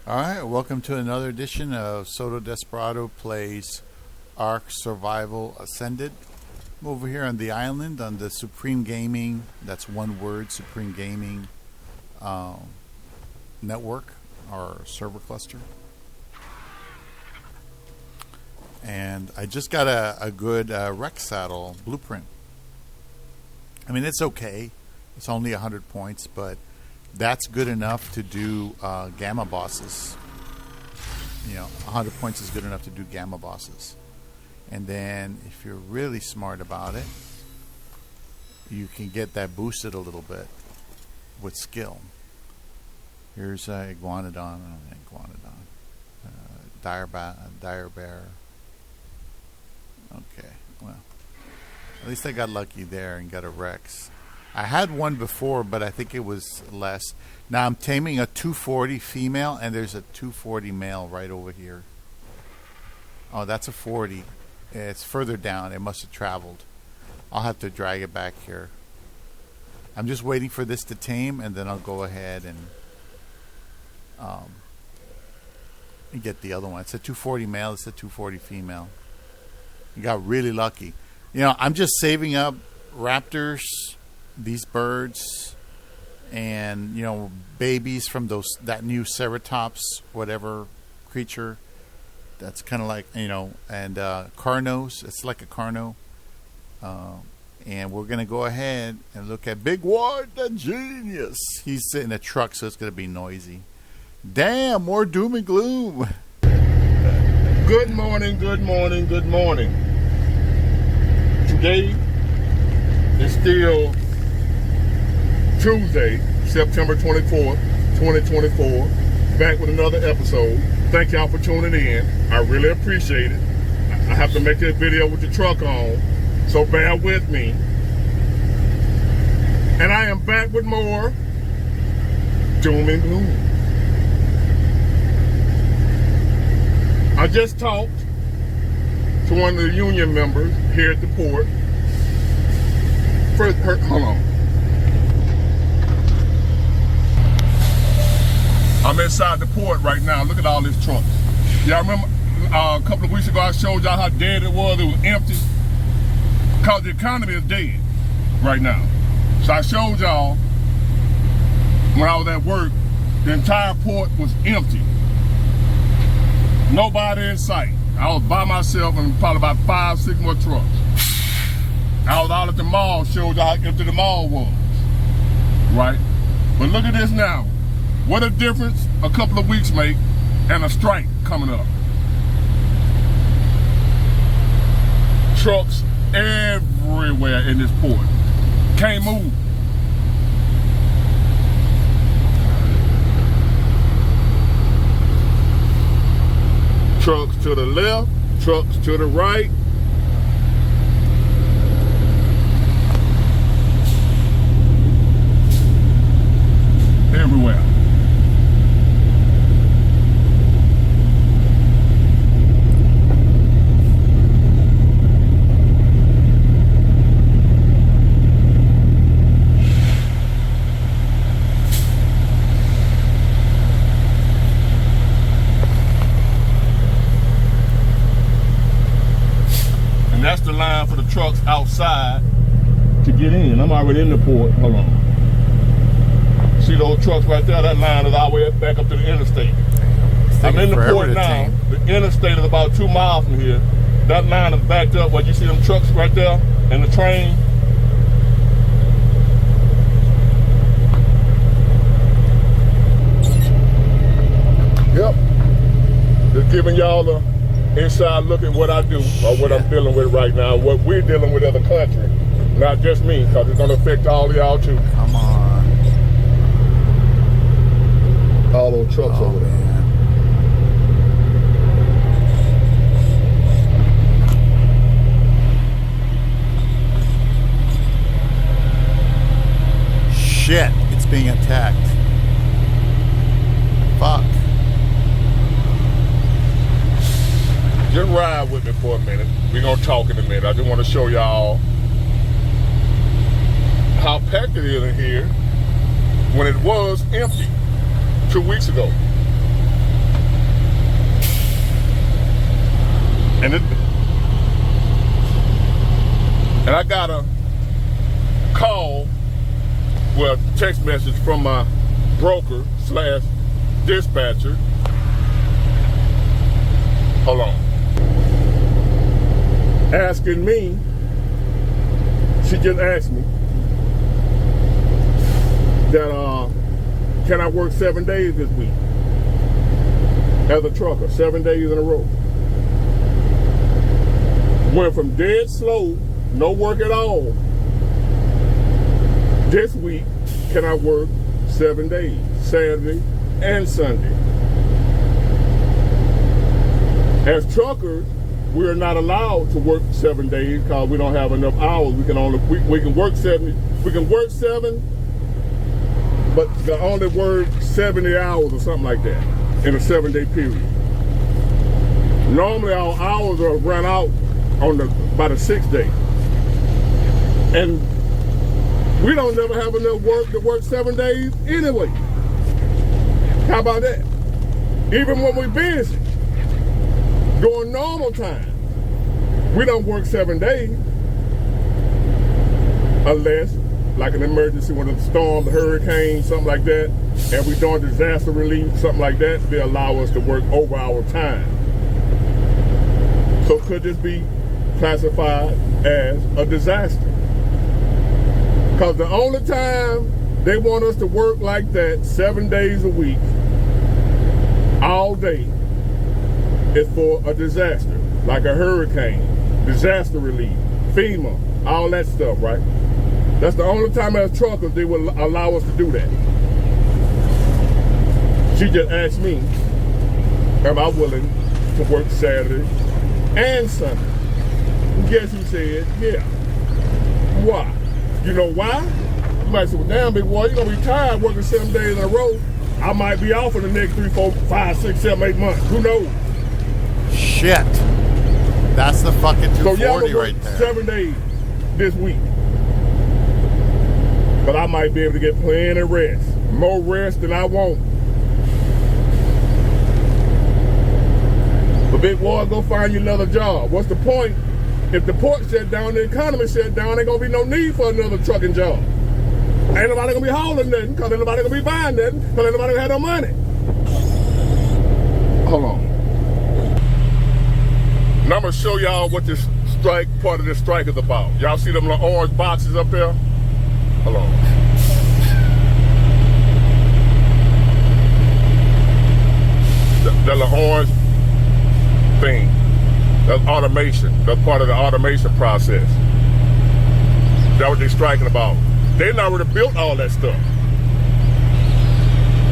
Alright, welcome to another edition of Soto Desperado Plays Ark Survival Ascended. I'm over here on the island on the Supreme Gaming, that's one word, Supreme Gaming network or server cluster. And I just got a good rec saddle blueprint. I mean, it's okay. It's only 100 points, but that's good enough to do gamma bosses. 100 points is good enough to do gamma bosses. And then if you're really smart about it, you can get that boosted a little bit with skill. Here's Iguanodon, dire bear. Okay, well, at least I got lucky there and got a Rex. I had one before, but I think it was less. Now I'm taming a 240 female, and there's a 240 male right over here. Oh, that's a 40. It's further down. It must have traveled. I'll have to drag it back here. I'm just waiting for this to tame, and then I'll go ahead and get the other one. It's a 240 male. It's a 240 female. You got really lucky. I'm just saving up raptors, these birds, and babies from that new ceratops, whatever creature. That's kind of like and carnos. It's like a carno. And we're gonna go ahead and look at Big Ward, the genius. He's in a truck, so it's gonna be noisy. Damn, more doom and gloom. Good morning, good morning, good morning. Today is still Tuesday, September 24th, 2024. Back with another episode. Thank y'all for tuning in. I really appreciate it. I have to make this video with the truck on, so bear with me. And I am back with more doom and gloom. I just talked to one of the union members here at the port. Hold on. I'm inside the port right now. Look at all these trucks. Y'all remember a couple of weeks ago I showed y'all how dead it was? It was empty. Because the economy is dead right now. So I showed y'all when I was at work, the entire port was empty. Nobody in sight. I was by myself and probably about 5-6 more trucks. I was out at the mall, showed y'all how empty the mall was. Right? But look at this now. What a difference a couple of weeks make and a strike coming up. Trucks everywhere in this port. Can't move. Trucks to the left, trucks to the right. Everywhere. And that's the line for the trucks outside to get in. I'm already in the port. Hold on. See those trucks right there? That line is all the way back up to the interstate. I'm in the port now. The interstate is about 2 miles from here. That line is backed up where you see them trucks right there and the train. Yep. Just giving y'all the inside look at what I do or what I'm dealing with right now, what we're dealing with as a country. Not just me, because it's going to affect all of y'all too. Come on. All those trucks over there. Man. Shit, it's being attacked. Fuck. Just ride with me for a minute. We're going to talk in a minute. I just want to show y'all how packed it is in here when it was empty 2 weeks ago. and I got a call, well, text message from my broker / dispatcher. Hold on. Asking me, she just asked me that can I work 7 days this week as a trucker, 7 days in a row. Went from dead slow, no work at all. This week, can I work 7 days, Saturday and Sunday? As truckers, we're not allowed to work 7 days because we don't have enough hours. We can work 7, but we can only work 70 hours or something like that in a 7-day period. Normally our hours are run out by the 6th day. And we don't never have enough work to work 7 days anyway. How about that? Even when we're busy, during normal time, we don't work 7 days unless, like an emergency, when a storm, a hurricane, something like that, and we're doing disaster relief, something like that, they allow us to work over our time. So could this be classified as a disaster? Because the only time they want us to work like that 7 days a week, all day, is for a disaster, like a hurricane, disaster relief, FEMA, all that stuff, right? That's the only time as truckers they will allow us to do that. She just asked me, am I willing to work Saturday and Sunday? Guess who said, yeah. Why? You know why? You might say, well, damn, big boy, you're going to be tired working 7 days in a row. I might be off in the next 3, 4, 5, 6, 7, 8 months. Who knows? Shit. That's the fucking 240 right there. 7 days this week. But I might be able to get plenty of rest. More rest than I want. But big boy, go find you another job. What's the point? If the port shut down, the economy shut down, ain't gonna be no need for another trucking job. Ain't nobody gonna be hauling nothing, because ain't nobody gonna be buying nothing, because ain't nobody gonna have no money. Hold on. Now I'm gonna show y'all what this strike, part of this strike is about. Y'all see them little orange boxes up there? Hold on. That little orange thing. That's automation. That's part of the automation process. That's what they're striking about. They already built all that stuff.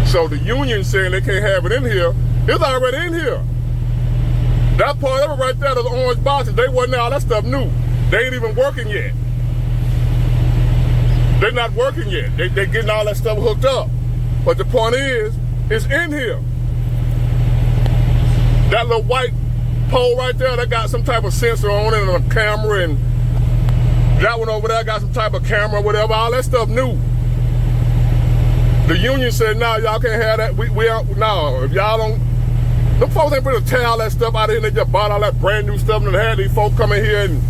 So the union saying they can't have it in here, it's already in here. That part of it right there, those orange boxes, they wasn't all that stuff new. They ain't even working yet. They're not working yet. They getting all that stuff hooked up. But the point is, it's in here. That little white pole right there, that got some type of sensor on it and a camera, and that one over there got some type of camera, whatever, all that stuff new. The union said, no, y'all can't have that. No, if y'all don't, them folks ain't gonna tear all that stuff out of here. They just bought all that brand new stuff and had these folks come in here and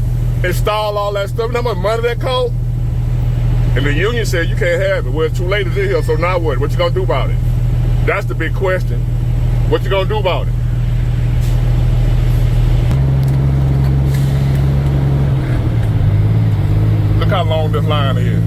install all that stuff. You know how much money that cost? And the union said, you can't have it. Well, it's too late, it's in here, so now what? What you gonna do about it? That's the big question. What you gonna do about it? Look how long this line is.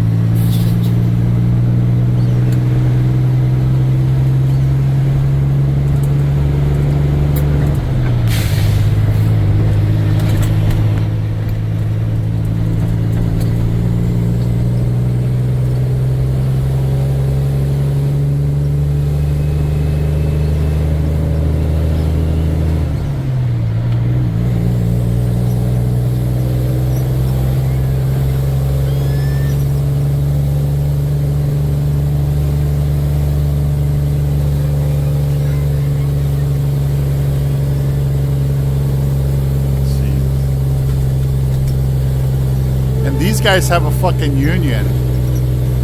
These guys have a fucking union.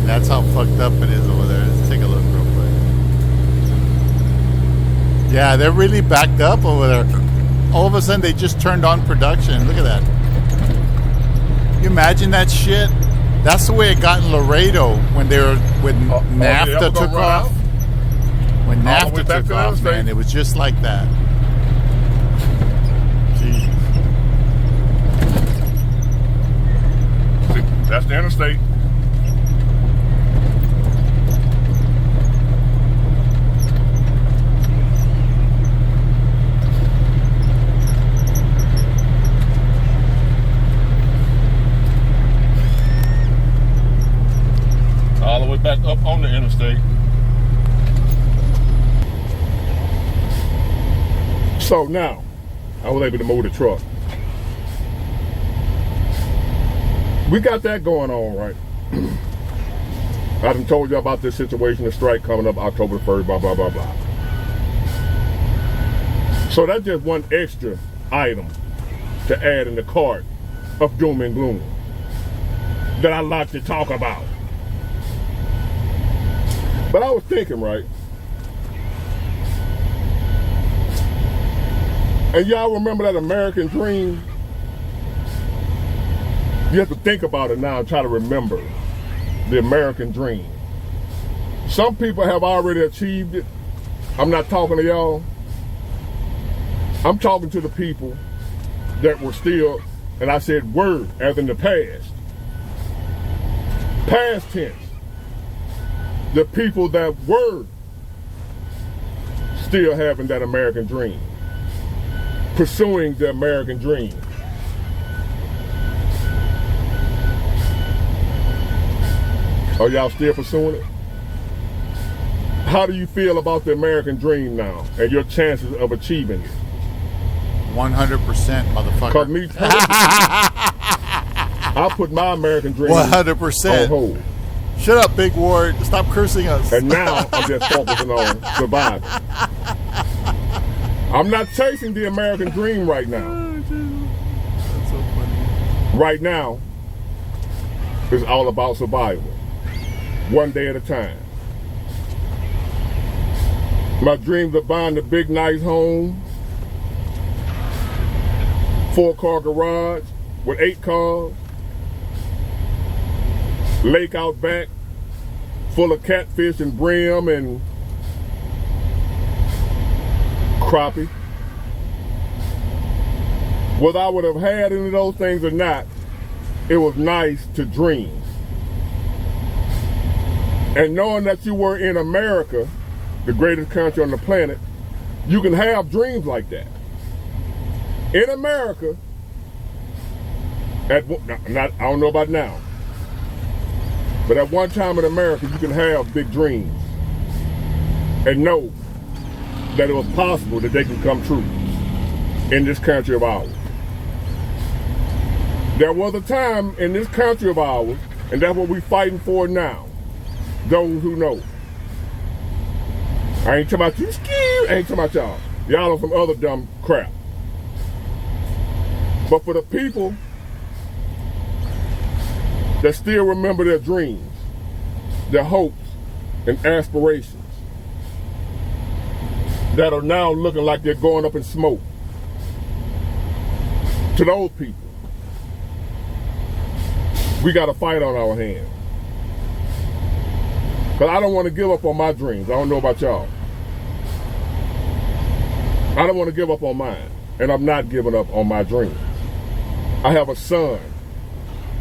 That's how fucked up it is over there. Let's take a look real quick. Yeah, they're really backed up over there. all of a sudden they just turned on production. Look at that. You imagine that shit? That's the way it got in Laredo when NAFTA took off. When NAFTA took off, man, it was just like that. Jeez. That's the interstate. All the way back up on the interstate. So now, I was able to move the truck. We got that going on, right? I done told you about this situation, the strike coming up October the 1st, blah, blah, blah, blah. So that's just one extra item to add in the cart of doom and gloom that I like to talk about. But I was thinking, right? And y'all remember that American dream? You have to think about it now and try to remember the American dream. Some people have already achieved it. I'm not talking to y'all. I'm talking to the people that were still, and I said were, as in the past. Past tense. The people that were still having that American dream. Pursuing the American dream. Are y'all still pursuing it? How do you feel about the American dream now and your chances of achieving it? 100%, motherfucker. Because me personally, I put my American dream 100% on hold. Shut up, Big Ward. Stop cursing us. And now I'm just focusing on surviving. I'm not chasing the American dream right now. Oh, dude. That's so funny. Right now, it's all about survival. One day at a time. My dreams of buying a big, nice home, 4-car garage with 8 cars, lake out back full of catfish and brim and crappie. Whether I would have had any of those things or not, it was nice to dream. And knowing that you were in America, the greatest country on the planet, you can have dreams like that. In America, I don't know about now, but at one time in America, you can have big dreams and know that it was possible that they can come true in this country of ours. There was a time in this country of ours, and that's what we're fighting for now. Those who know. I ain't talking about you scared. I ain't talking about y'all. Y'all on some other dumb crap. But for the people that still remember their dreams, their hopes and aspirations, that are now looking like they're going up in smoke, to those people, we got a fight on our hands. Because I don't want to give up on my dreams. I don't know about y'all. I don't want to give up on mine. And I'm not giving up on my dreams. I have a son,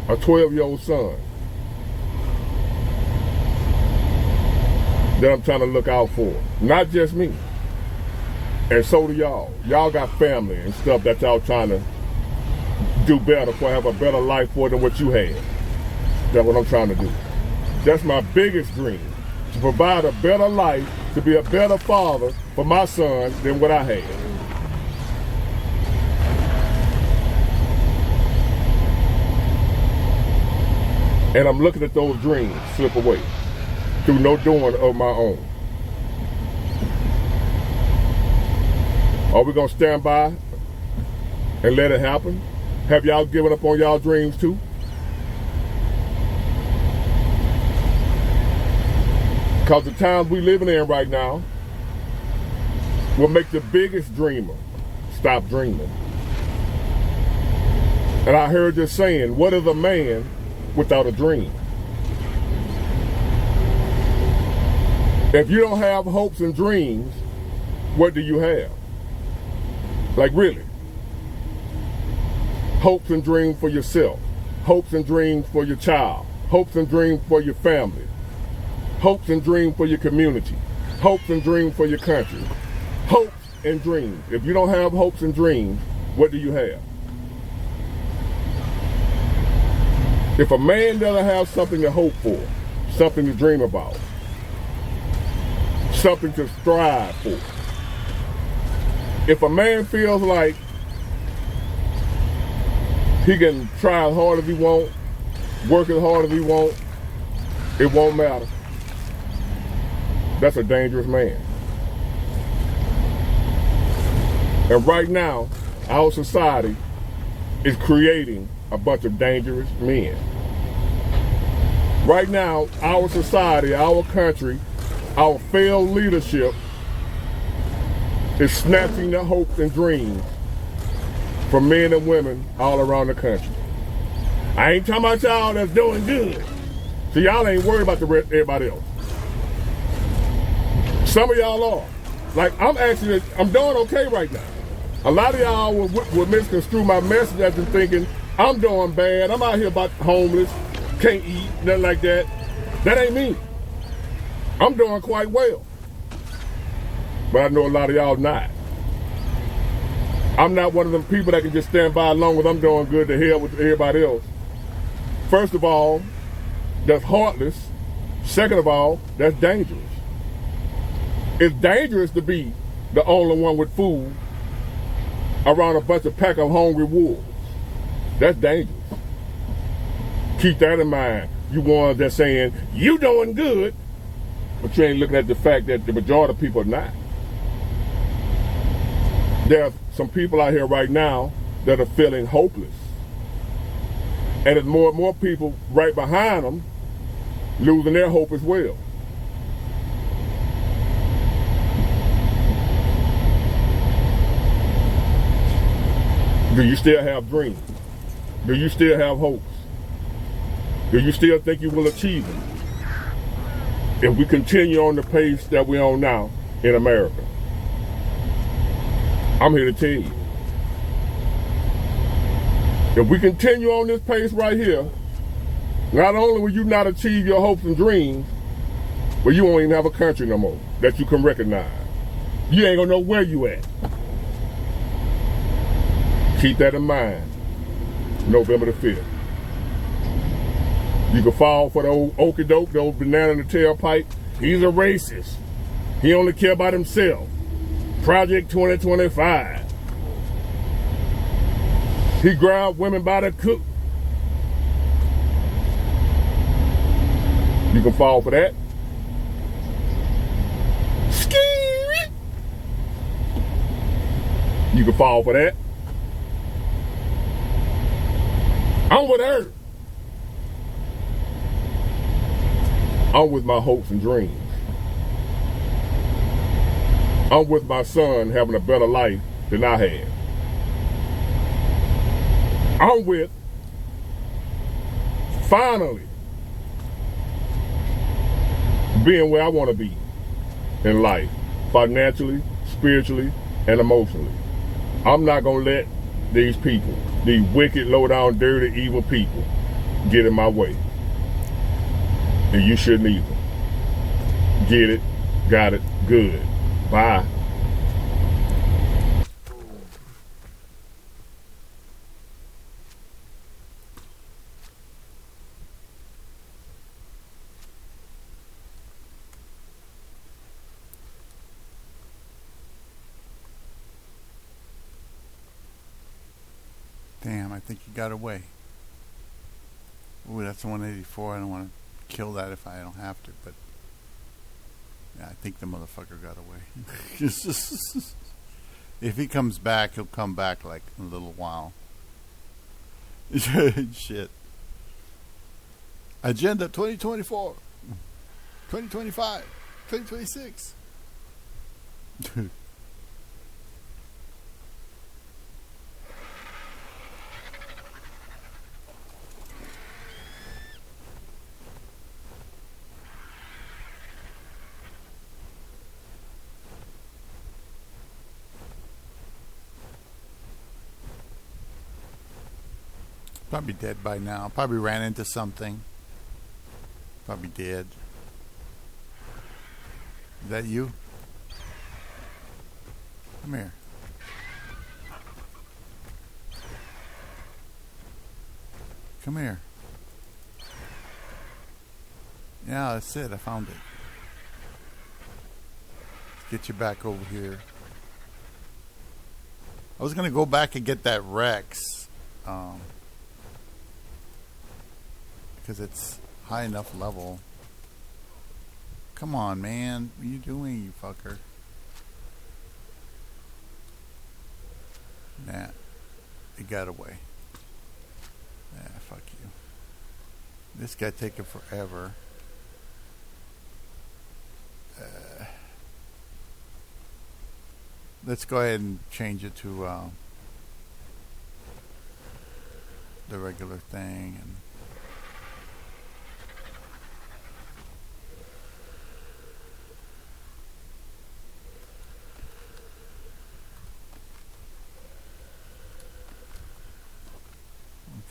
a 12-year-old son, that I'm trying to look out for. Not just me. And so do y'all. Y'all got family and stuff that y'all trying to do better, for have a better life for than what you had. That's what I'm trying to do. That's my biggest dream, to provide a better life, to be a better father for my son than what I had. And I'm looking at those dreams slip away through no doing of my own. Are we gonna stand by and let it happen? Have y'all given up on y'all dreams too? Because the times we living in right now will make the biggest dreamer stop dreaming. And I heard this saying, what is a man without a dream? If you don't have hopes and dreams, what do you have? Like really? Hopes and dreams for yourself. Hopes and dreams for your child. Hopes and dreams for your family. Hopes and dreams for your community. Hopes and dreams for your country. Hopes and dreams. If you don't have hopes and dreams, what do you have? If a man doesn't have something to hope for, something to dream about, something to strive for, if a man feels like he can try as hard as he wants, work as hard as he wants, it won't matter. That's a dangerous man. And right now, our society is creating a bunch of dangerous men. Right now, our society, our country, our failed leadership is snatching the hopes and dreams from men and women all around the country. I ain't talking about y'all that's doing good. So y'all ain't worried about everybody else. Some of y'all are. Like, I'm doing okay right now. A lot of y'all will misconstrue my message as thinking I'm doing bad. I'm out here about homeless, can't eat, nothing like that. That ain't me. I'm doing quite well. But I know a lot of y'all not. I'm not one of them people that can just stand by as long as I'm doing good to hell with everybody else. First of all, that's heartless. Second of all, that's dangerous. It's dangerous to be the only one with food around a bunch of pack of hungry wolves. That's dangerous. Keep that in mind. You ones that's saying, you doing good, but you ain't looking at the fact that the majority of people are not. There are some people out here right now that are feeling hopeless. And there's more and more people right behind them losing their hope as well. Do you still have dreams? Do you still have hopes? Do you still think you will achieve them? If we continue on the pace that we're on now in America, I'm here to tell you. If we continue on this pace right here, not only will you not achieve your hopes and dreams, but you won't even have a country no more that you can recognize. You ain't gonna know where you at. Keep that in mind. November the 5th. You can fall for the old okie doke, the old banana in the tailpipe. He's a racist. He only care about himself. Project 2025. He grabbed women by the cook. You can fall for that. Scary. You can fall for that. I'm with her. I'm with my hopes and dreams. I'm with my son having a better life than I had. I'm with, finally, being where I want to be in life, financially, spiritually, and emotionally. I'm not going to let these people, these wicked, low-down, dirty, evil people, get in my way. And you shouldn't either. Get it, got it, good. Bye. Damn, I think he got away. Ooh, that's 184. I don't want to kill that if I don't have to, but yeah, I think the motherfucker got away. If he comes back, he'll come back like in a little while. Shit. Agenda 2024, 2025, 2026. Probably dead by now. Probably ran into something. Probably dead. Is that you? Come here. Come here. Yeah, that's it. I found it. Let's get you back over here. I was going to go back and get that Rex. Because it's high enough level. Come on, man. What are you doing, you fucker? Nah. It got away. Nah, fuck you. This guy taking forever. Let's go ahead and change it to the regular thing. And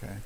okay.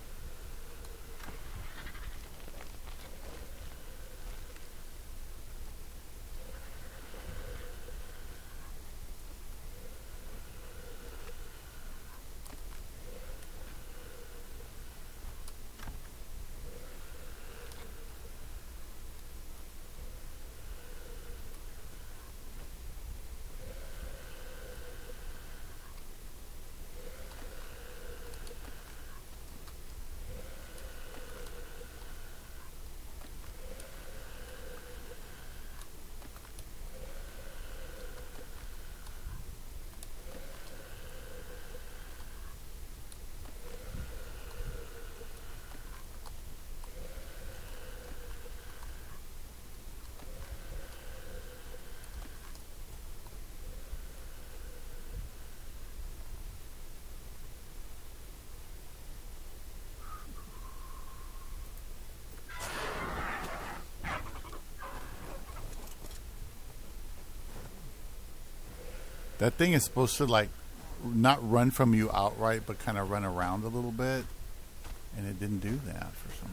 That thing is supposed to like not run from you outright, but kind of run around a little bit, and it didn't do that for some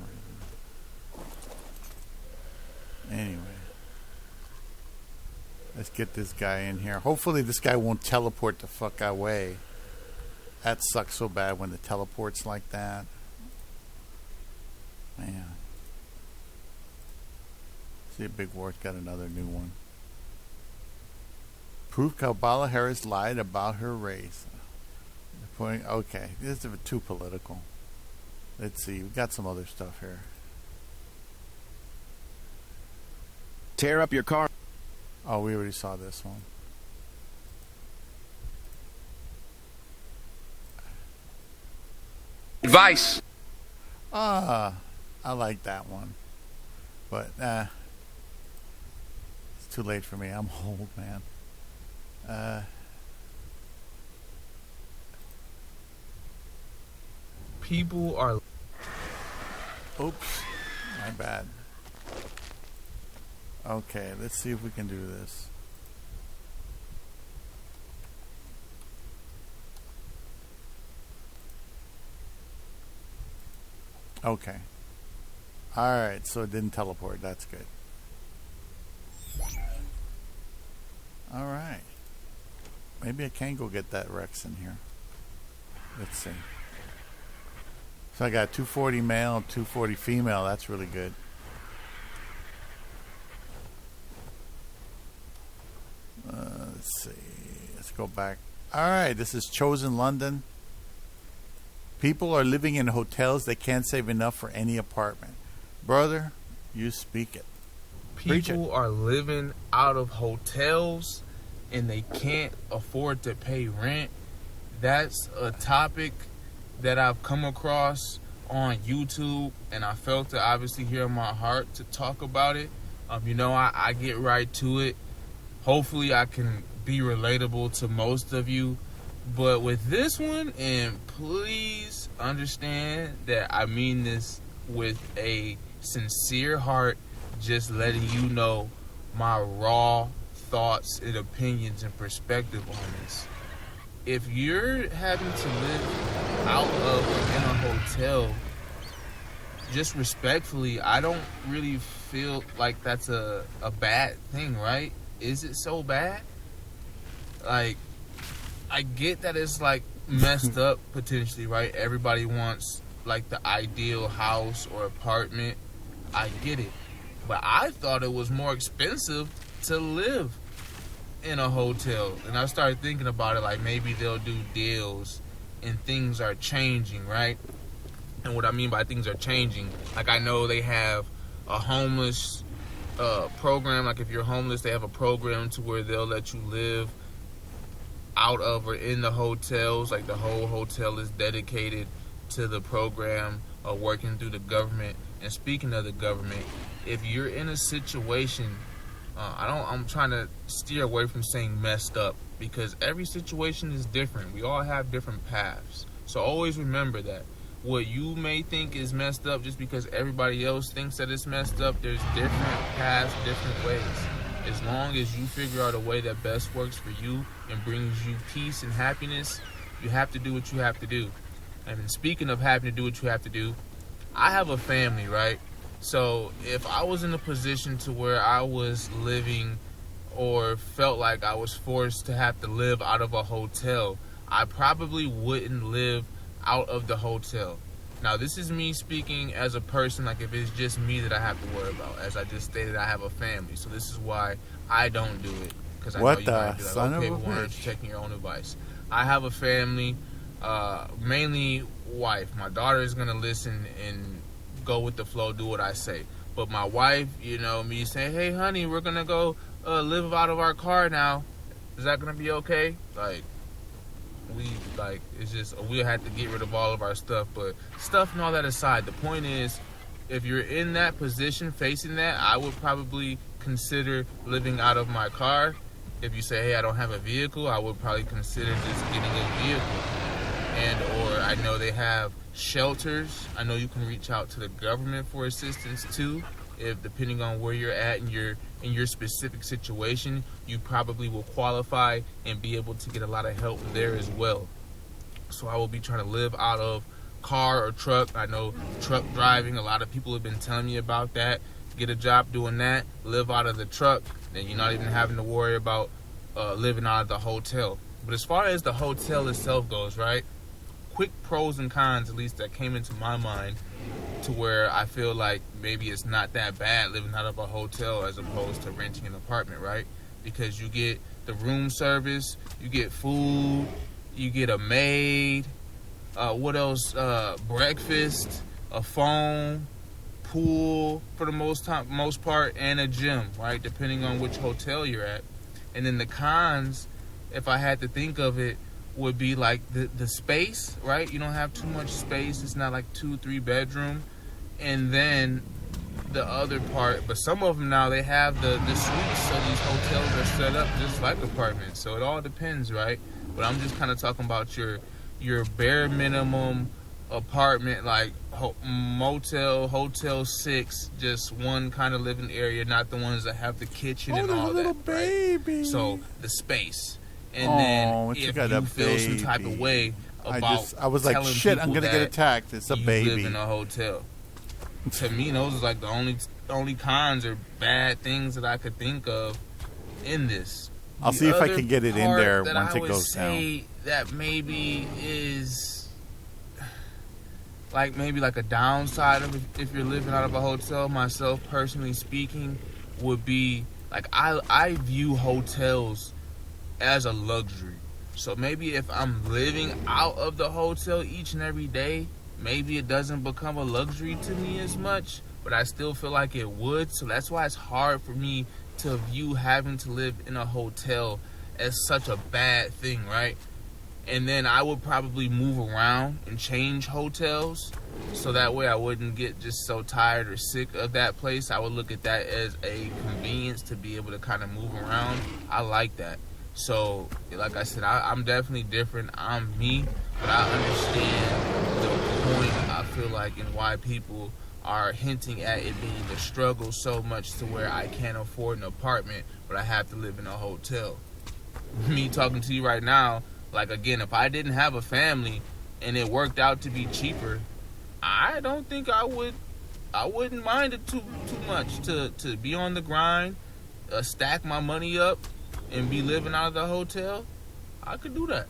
reason. Anyway, let's get this guy in here. Hopefully this guy won't teleport the fuck away. That sucks so bad when it teleports like that. Man. See if Big War's got another new one. Proof Kamala Harris lied about her race. Okay, this is too political. Let's see, we got some other stuff here. Tear up your car. Oh, we already saw this one. Advice. I like that one. But, it's too late for me. I'm old, man. People are... Oops. My bad. Okay, let's see if we can do this. Okay. Alright, so it didn't teleport. That's good. Alright. Maybe I can go get that Rex in here. Let's see. So I got 240 male, 240 female. That's really good. Let's see. Let's go back. Alright, this is Chosen London. People are living in hotels. They can't save enough for any apartment. Brother, you speak it. People are living out of hotels and they can't afford to pay rent. That's a topic that I've come across on YouTube, and I felt to obviously hear in my heart to talk about it. I get right to it. Hopefully I can be relatable to most of you. But with this one, and please understand that I mean this with a sincere heart, just letting you know my raw thoughts and opinions and perspective on this. If you're having to live out of or in a hotel, just respectfully, I don't really feel like that's a bad thing, right? Is it so bad? Like, I get that it's like messed up potentially, right? Everybody wants like the ideal house or apartment. I get it. But I thought it was more expensive to live in a hotel. And I started thinking about it, like maybe they'll do deals and things are changing, right? And what I mean by things are changing, like I know they have a homeless program. Like if you're homeless, they have a program to where they'll let you live out of or in the hotels. Like the whole hotel is dedicated to the program of working through the government. And speaking of the government, if you're in a situation, I'm trying to steer away from saying messed up, because every situation is different. We all have different paths. So always remember that what you may think is messed up, just because everybody else thinks that it's messed up, there's different paths, different ways. As long as you figure out a way that best works for you and brings you peace and happiness, you have to do what you have to do. And speaking of having to do what you have to do, I have a family, right? So if I was in a position to where I was living or felt like I was forced to have to live out of a hotel, I probably wouldn't live out of the hotel. Now, this is me speaking as a person, like if it's just me that I have to worry about. As I just stated, I have a family, so this is why I don't do it. Because I know you might be like, okay, well, why aren't you checking your own advice? I have a family, mainly wife. My daughter is going to listen and go with the flow, do what I say. But my wife, you know, me saying, hey, honey, we're going to go live out of our car now. Is that going to be okay? It's just, we'll have to get rid of all of our stuff. But stuff and all that aside, the point is, if you're in that position, facing that, I would probably consider living out of my car. If you say, hey, I don't have a vehicle, I would probably consider just getting a vehicle. Or I know they have shelters. I know you can reach out to the government for assistance too. If depending on where you're at in your specific situation, you probably will qualify and be able to get a lot of help there as well. So I will be trying to live out of car or truck. I know truck driving, a lot of people have been telling me about that. Get a job doing that, live out of the truck, then you're not even having to worry about living out of the hotel. But as far as the hotel itself goes, right? Quick pros and cons, at least that came into my mind, to where I feel like maybe it's not that bad living out of a hotel as opposed to renting an apartment, right? Because you get the room service, you get food, you get a maid, what else? Breakfast, a phone, pool for the most part, and a gym, right? Depending on which hotel you're at. And then the cons, if I had to think of it, would be like the space, right? You don't have too much space. It's not like 2-3 bedroom. And then the other part, but some of them now, they have the suites, so these hotels are set up just like apartments. So it all depends, right? But I'm just kind of talking about your bare minimum apartment, like motel, hotel 6, just one kind of living area, not the ones that have the kitchen and all that, baby. Right? So the space. And then if you feel some type of way about I was like, shit, I'm going to get attacked. It's a baby. You live in a hotel. To me, those are like the only cons or bad things that I could think of in this. I'll see if I can get it in there once it goes down. That maybe is like maybe like a downside of if you're living out of a hotel, myself personally speaking, would be like I view hotels as a luxury. So maybe if I'm living out of the hotel each and every day, maybe it doesn't become a luxury to me as much, but I still feel like it would. So that's why it's hard for me to view having to live in a hotel as such a bad thing, right? And then I would probably move around and change hotels, so that way I wouldn't get just so tired or sick of that place. I would look at that as a convenience to be able to kind of move around. I like that. So, like I said, I'm definitely different. I'm me, but I understand the point, I feel like, and why people are hinting at it being a struggle so much to where I can't afford an apartment, but I have to live in a hotel. Me talking to you right now, like, again, if I didn't have a family, and it worked out to be cheaper, I don't think I wouldn't mind it too much to be on the grind, stack my money up, and be living out of the hotel. I could do that.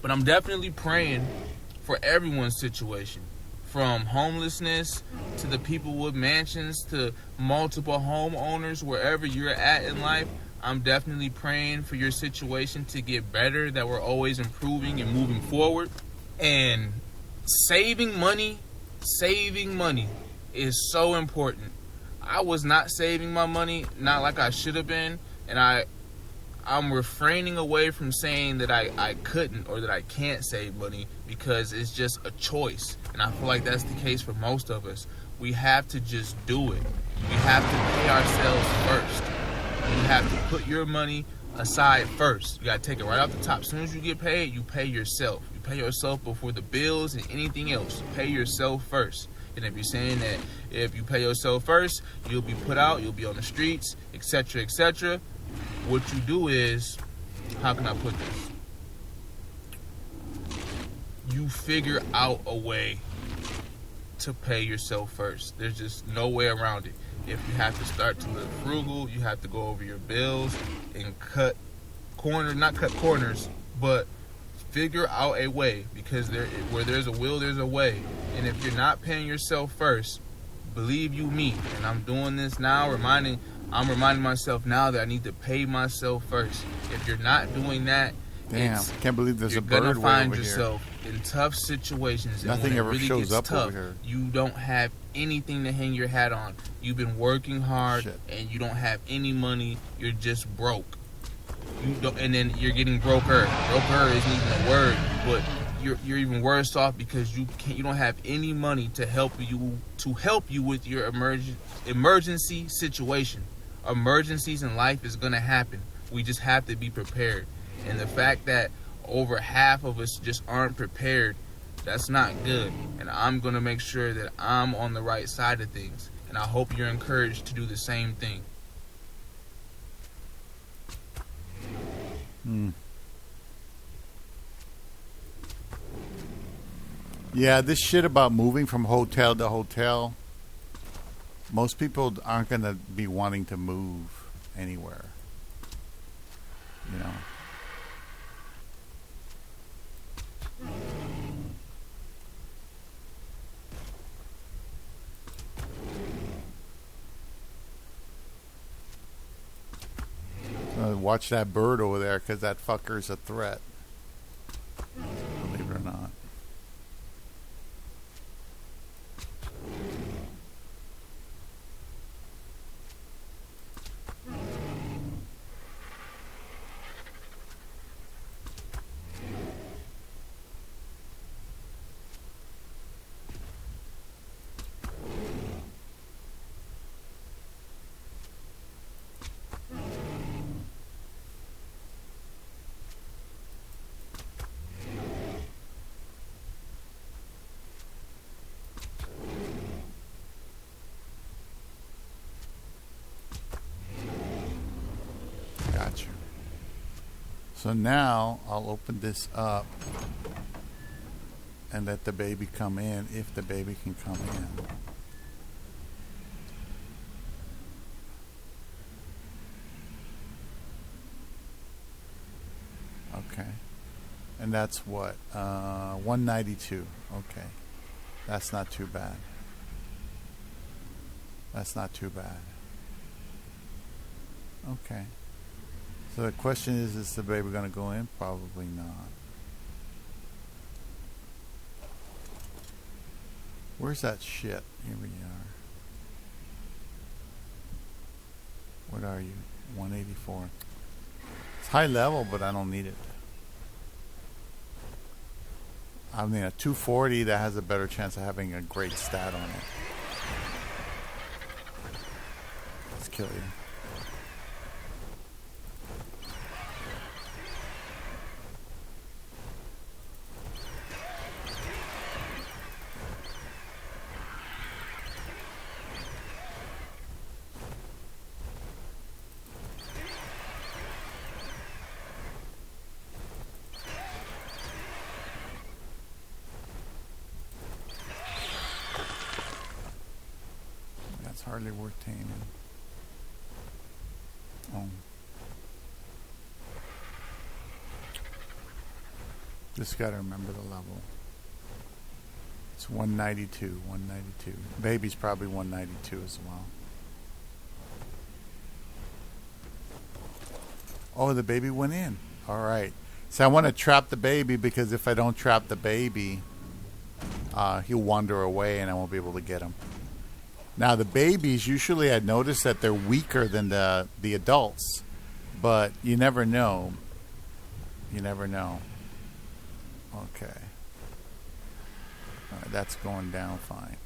But I'm definitely praying for everyone's situation, from homelessness to the people with mansions to multiple homeowners, wherever you're at in life. I'm definitely praying for your situation to get better, that we're always improving and moving forward. And saving money is so important. I was not saving my money, not like I should have been, and I'm refraining away from saying that I couldn't or that I can't save money, because it's just a choice. And I feel like that's the case for most of us. We have to just do it. We have to pay ourselves first. You have to put your money aside first. You got to take it right off the top. As soon as you get paid, you pay yourself. You pay yourself before the bills and anything else. Pay yourself first. And if you're saying that if you pay yourself first, you'll be put out, you'll be on the streets, etc., etc., what you do is, how can I put this? You figure out a way to pay yourself first. There's just no way around it. If you have to start to live frugal, you have to go over your bills and not cut corners, but figure out a way, because where there's a will, there's a way. And if you're not paying yourself first, believe you me, and I'm doing this now, I'm reminding myself now that I need to pay myself first. If you're not doing that, damn, can't believe there's a bird you're gonna find way over yourself here. in tough situations. Nothing and when ever it really shows gets up tough, over here. you don't have anything to hang your hat on. You've been working hard, Shit. and you don't have any money. You're just broke. And then you're getting broker. Broker isn't even a word, but you're even worse off because you don't have any money to help you with your emergency situation. Emergencies in life is gonna happen. We just have to be prepared. And the fact that over half of us just aren't prepared, that's not good. And I'm gonna make sure that I'm on the right side of things. And I hope you're encouraged to do the same thing. Yeah, this shit about moving from hotel to hotel, most people aren't going to be wanting to move anywhere. You know? Watch that bird over there, because that fucker's a threat. Believe it or not. Gotcha. So now I'll open this up and let the baby come in, if the baby can come in. Okay. And that's what? 192. Okay. That's not too bad. That's not too bad. Okay. So the question is the baby going to go in? Probably not. Where's that shit? Here we are. What are you? 184. It's high level, but I don't need it. I mean, a 240 that has a better chance of having a great stat on it. Let's kill you. hardly worth taming. Oh. Just got to remember the level. It's 192, 192. Baby's probably 192 as well. Oh, the baby went in. All right. So I want to trap the baby because if I don't trap the baby, he'll wander away and I won't be able to get him. Now, the babies, usually I notice that they're weaker than the adults. But you never know. You never know. Okay. All right, that's going down fine.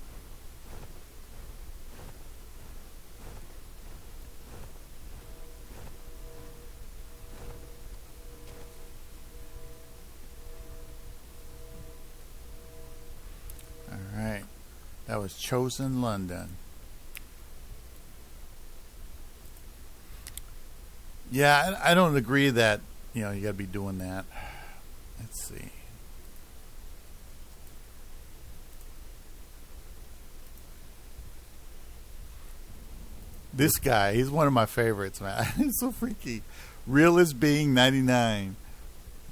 All right. That was Chosen London. Yeah, I don't agree that, you got to be doing that. Let's see. This guy, he's one of my favorites, man. He's so freaky. Realist Being 99.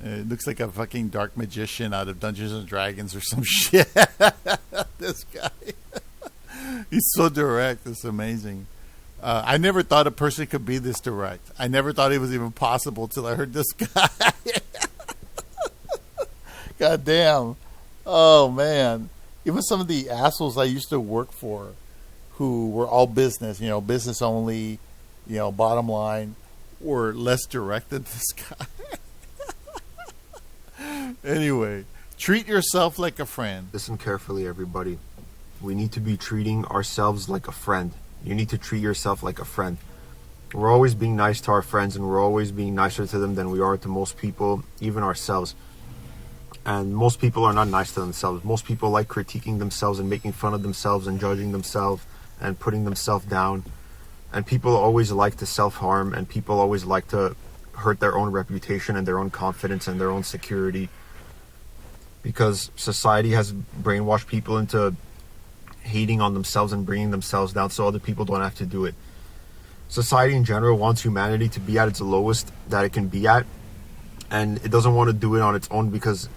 It looks like a fucking dark magician out of Dungeons and Dragons or some shit. This guy. He's so direct. It's amazing. I never thought a person could be this direct. I never thought it was even possible till I heard this guy. God damn. Oh, man. Even some of the assholes I used to work for who were all business, business only, bottom line, were less direct than this guy. Anyway, treat yourself like a friend. Listen carefully, everybody. We need to be treating ourselves like a friend. You need to treat yourself like a friend. We're always being nice to our friends, and we're always being nicer to them than we are to most people, even ourselves. And most people are not nice to themselves. Most people like critiquing themselves and making fun of themselves and judging themselves and putting themselves down. And people always like to self-harm, and people always like to hurt their own reputation and their own confidence and their own security, because society has brainwashed people into hating on themselves and bringing themselves down so other people don't have to do it. Society in general wants humanity to be at its lowest that it can be at, and it doesn't want to do it on its own because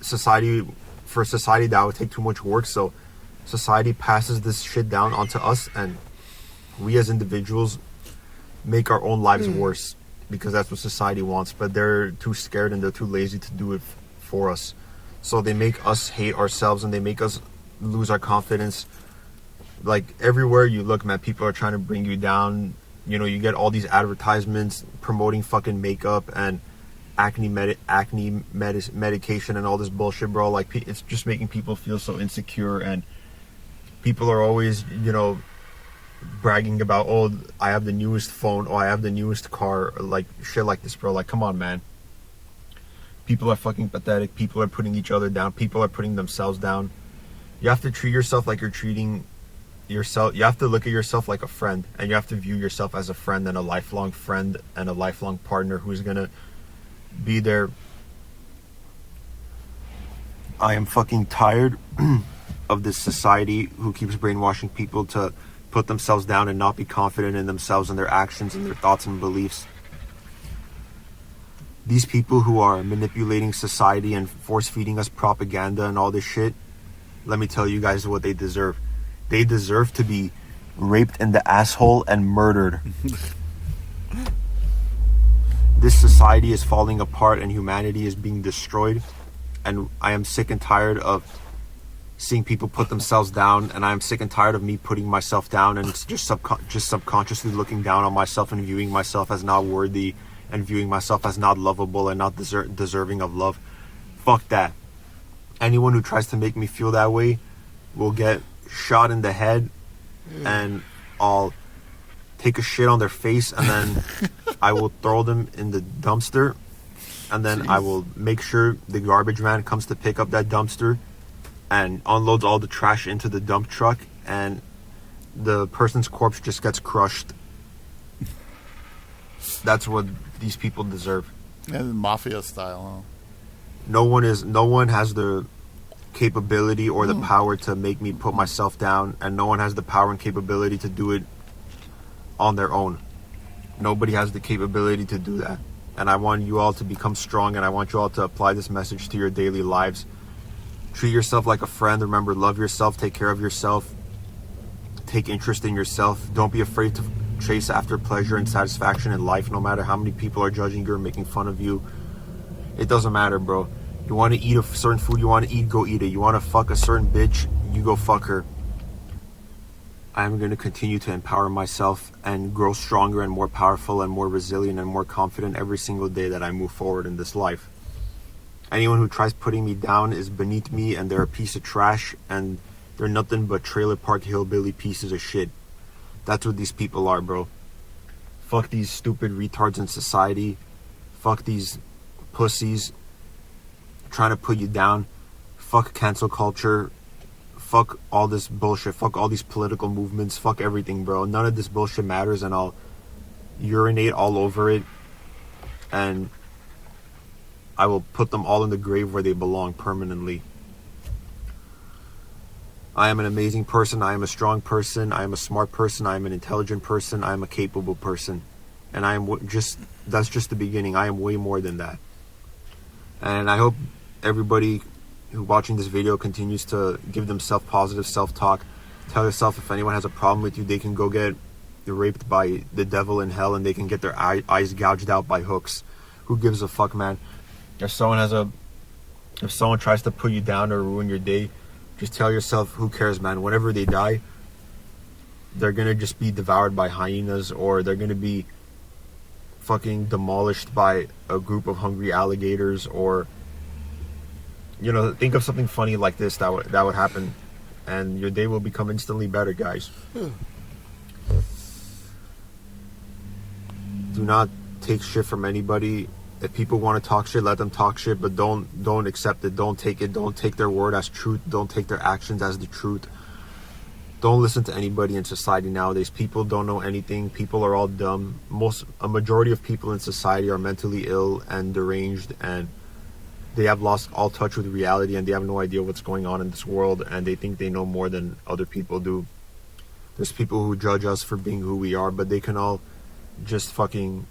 for society that would take too much work. So society passes this shit down onto us, and we as individuals make our own lives worse because that's what society wants, but they're too scared and they're too lazy to do it for us. So they make us hate ourselves and they make us lose our confidence. Like everywhere you look, man, people are trying to bring you down. You get all these advertisements promoting fucking makeup and acne medication and all this bullshit, bro. Like, it's just making people feel so insecure, and people are always, bragging about, oh, I have the newest phone, oh, I have the newest car, like shit like this, bro. Like, come on, man. People are fucking pathetic. People are putting each other down. People are putting themselves down. You have to treat yourself like you're treating yourself. You have to look at yourself like a friend, and you have to view yourself as a friend and a lifelong friend and a lifelong partner who's gonna be there. I am fucking tired of this society who keeps brainwashing people to put themselves down and not be confident in themselves and their actions and their thoughts and beliefs. These people who are manipulating society and force feeding us propaganda and all this shit, let me tell you guys what they deserve. They deserve to be raped in the asshole and murdered. This society is falling apart and humanity is being destroyed, and I am sick and tired of seeing people put themselves down, and I am sick and tired of me putting myself down, and it's just subconsciously looking down on myself and viewing myself as not worthy and viewing myself as not lovable and not deserving of love. Fuck that. Anyone who tries to make me feel that way will get shot in the head, and I'll take a shit on their face, and then I will throw them in the dumpster, and then I will make sure the garbage man comes to pick up that dumpster and unloads all the trash into the dump truck, and the person's corpse just gets crushed. That's what these people deserve. Yeah, mafia style, huh? No one has the capability or the power to make me put myself down, and no one has the power and capability to do it on their own. Nobody has the capability to do that. And I want you all to become strong, and I want you all to apply this message to your daily lives. Treat yourself like a friend. Remember, love yourself, take care of yourself, take interest in yourself. Don't be afraid to chase after pleasure and satisfaction in life, no matter how many people are judging you or making fun of you. It doesn't matter, bro. You want to eat a certain food you want to eat, go eat it. You want to fuck a certain bitch, you go fuck her. I'm going to continue to empower myself and grow stronger and more powerful and more resilient and more confident every single day that I move forward in this life. Anyone who tries putting me down is beneath me, and they're a piece of trash, and they're nothing but trailer park hillbilly pieces of shit. That's what these people are, bro. Fuck these stupid retards in society. Fuck these pussies trying to put you down. Fuck cancel culture. Fuck all this bullshit. Fuck all these political movements. Fuck everything, bro. None of this bullshit matters, and I'll urinate all over it, and I will put them all in the grave where they belong permanently. I am an amazing person. I am a strong person. I am a smart person. I am an intelligent person. I am a capable person. And I am that's just the beginning. I am way more than that. And I hope everybody who watching this video continues to give themselves positive self-talk. Tell yourself if anyone has a problem with you, they can go get raped by the devil in hell, and they can get their eyes gouged out by hooks. Who gives a fuck, man? If someone tries to put you down or ruin your day, just tell yourself, who cares, man? Whenever they die, they're gonna just be devoured by hyenas, or they're gonna be fucking demolished by a group of hungry alligators, or, you know, think of something funny like this that would happen, and your day will become instantly better, guys. Do not take shit from anybody. If people want to talk shit, let them talk shit, but don't accept it. Don't take it. Don't take their word as truth. Don't take their actions as the truth. Don't listen to anybody in society nowadays. People don't know anything. People are all dumb. A majority of people in society are mentally ill and deranged, and they have lost all touch with reality, and they have no idea what's going on in this world, and they think they know more than other people do. There's people who judge us for being who we are, but they can all just fucking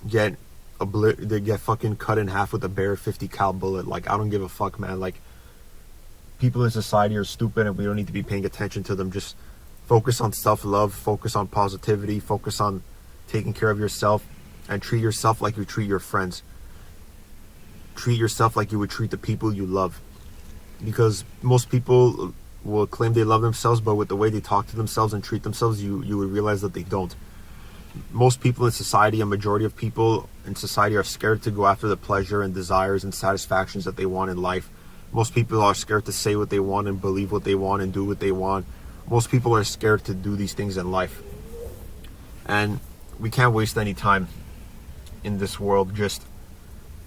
they get fucking cut in half with a bare 50 cal bullet. Like, I don't give a fuck, man. Like, people in society are stupid, and we don't need to be paying attention to them. Just focus on self-love, focus on positivity, focus on taking care of yourself, and treat yourself like you treat your friends. Treat yourself like you would treat the people you love, because most people will claim they love themselves, but with the way they talk to themselves and treat themselves, you would realize that they don't. Most people in society, a majority of people in society, are scared to go after the pleasure and desires and satisfactions that they want in life. Most people are scared to say what they want and believe what they want and do what they want. Most people are scared to do these things in life. And we can't waste any time in this world just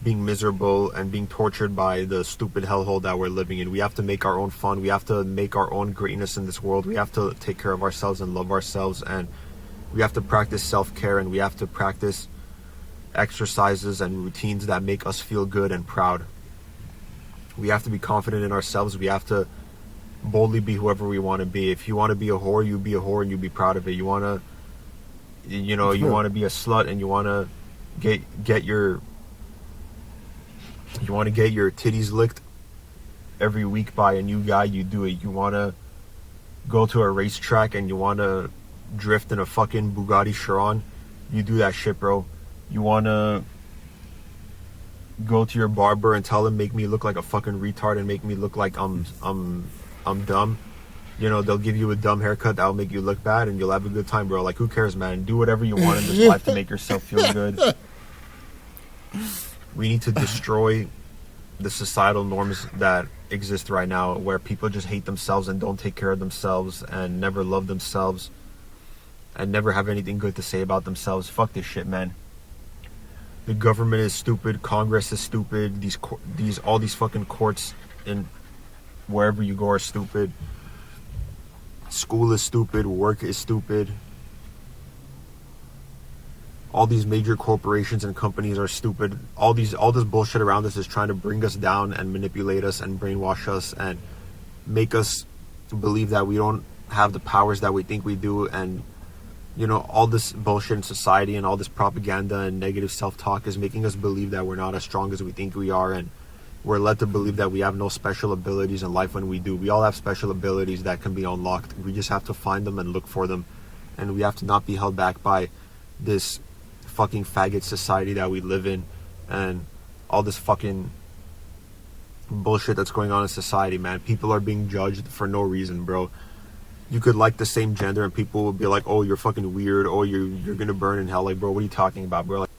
being miserable and being tortured by the stupid hellhole that we're living in. We have to make our own fun. We have to make our own greatness in this world. We have to take care of ourselves and love ourselves, and we have to practice self-care, and we have to practice exercises and routines that make us feel good and proud. We have to be confident in ourselves. We have to boldly be whoever we want to be. If you want to be a whore, you be a whore and you be proud of it. You want to, you want to be a slut and you want to get your titties licked every week by a new guy, you do it. You want to go to a racetrack and you want to drift in a fucking Bugatti Chiron, you do that shit, bro. You want to go to your barber and tell him, make me look like a fucking retard and make me look like I'm dumb. You know, they'll give you a dumb haircut that'll make you look bad, and you'll have a good time, bro. Like, who cares, man? Do whatever you want in this life to make yourself feel good. We need to destroy the societal norms that exist right now, where people just hate themselves and don't take care of themselves and never love themselves and never have anything good to say about themselves. Fuck this shit, man. The government is stupid. Congress is stupid. All these fucking courts in wherever you go are stupid. School is stupid. Work is stupid. all these major corporations and companies are stupid. All this bullshit around us is trying to bring us down and manipulate us and brainwash us and make us believe that we don't have the powers that we think we do. And you know, all this bullshit in society and all this propaganda and negative self-talk is making us believe that we're not as strong as we think we are, and we're led to believe that we have no special abilities in life when we do. We all have special abilities that can be unlocked. We just have to find them and look for them, and we have to not be held back by this fucking faggot society that we live in and all this fucking bullshit that's going on in society, man. People are being judged for no reason, bro. You could like the same gender and people will be like, oh, you're fucking weird, oh, you're gonna burn in hell. Like, bro, what are you talking about, bro? Like,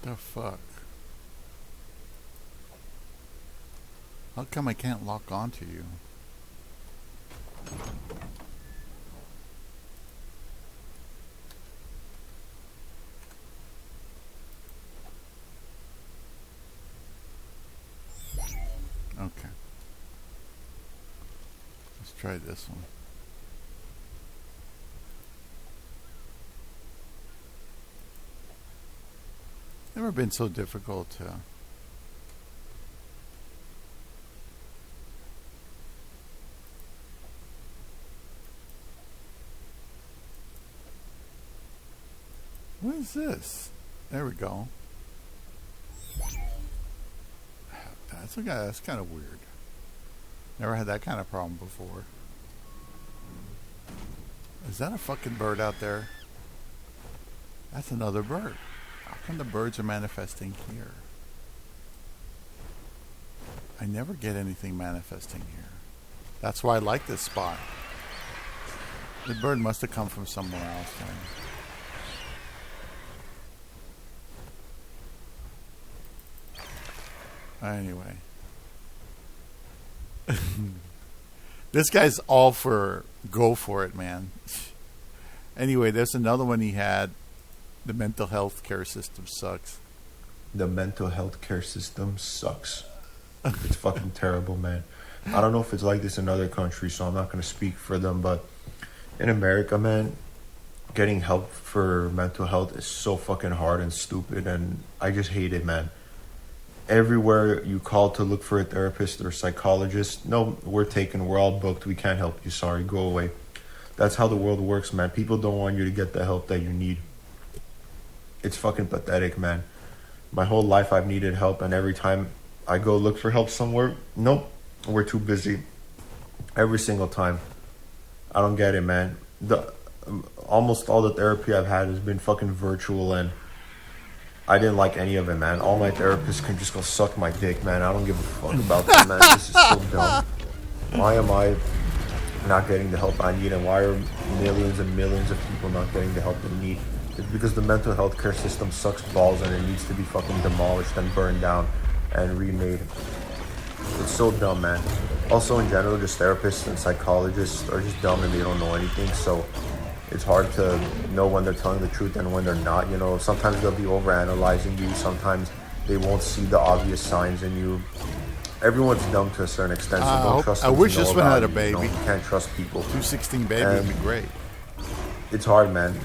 The fuck? How come I can't lock onto you? Okay. Let's try this one. Never been so difficult to... What is this? There we go. That's okay. That's kind of weird. Never had that kind of problem before. Is that a fucking bird out there? That's another bird. How come the birds are manifesting here? I never get anything manifesting here. That's why I like this spot. The bird must have come from somewhere else then. Anyway. This guy's all for go for it, man. Anyway, there's another one he had. The mental health care system sucks. the mental health care system sucks. It's fucking terrible, man. I don't know if it's like this in other countries, so I'm not going to speak for them, but in America, man, getting help for mental health is so fucking hard and stupid, and I just hate it, man. Everywhere you call to look for a therapist or psychologist, no, we're taken, we're all booked, we can't help you, sorry, go away. That's how the world works, man. People don't want you to get the help that you need. It's fucking pathetic, man. My whole life I've needed help, and every time I go look for help somewhere, nope, we're too busy. Every single time. I don't get it, man. Almost all the therapy I've had has been fucking virtual, and I didn't like any of it, man. All my therapists can just go suck my dick, man. I don't give a fuck about that, man. This is so dumb. Why am I not getting the help I need, and why are millions and millions of people not getting the help they need? It's because the mental health care system sucks balls, and it needs to be fucking demolished and burned down and remade. It's so dumb, man. Also, in general, just therapists and psychologists are just dumb and they don't know anything, so it's hard to know when they're telling the truth and when they're not. You know, sometimes they'll be overanalyzing you, sometimes they won't see the obvious signs in you. Everyone's dumb to a certain extent, so don't trust them. I wish this one had a baby. You can't trust people. 216 baby would be great. It's hard, man.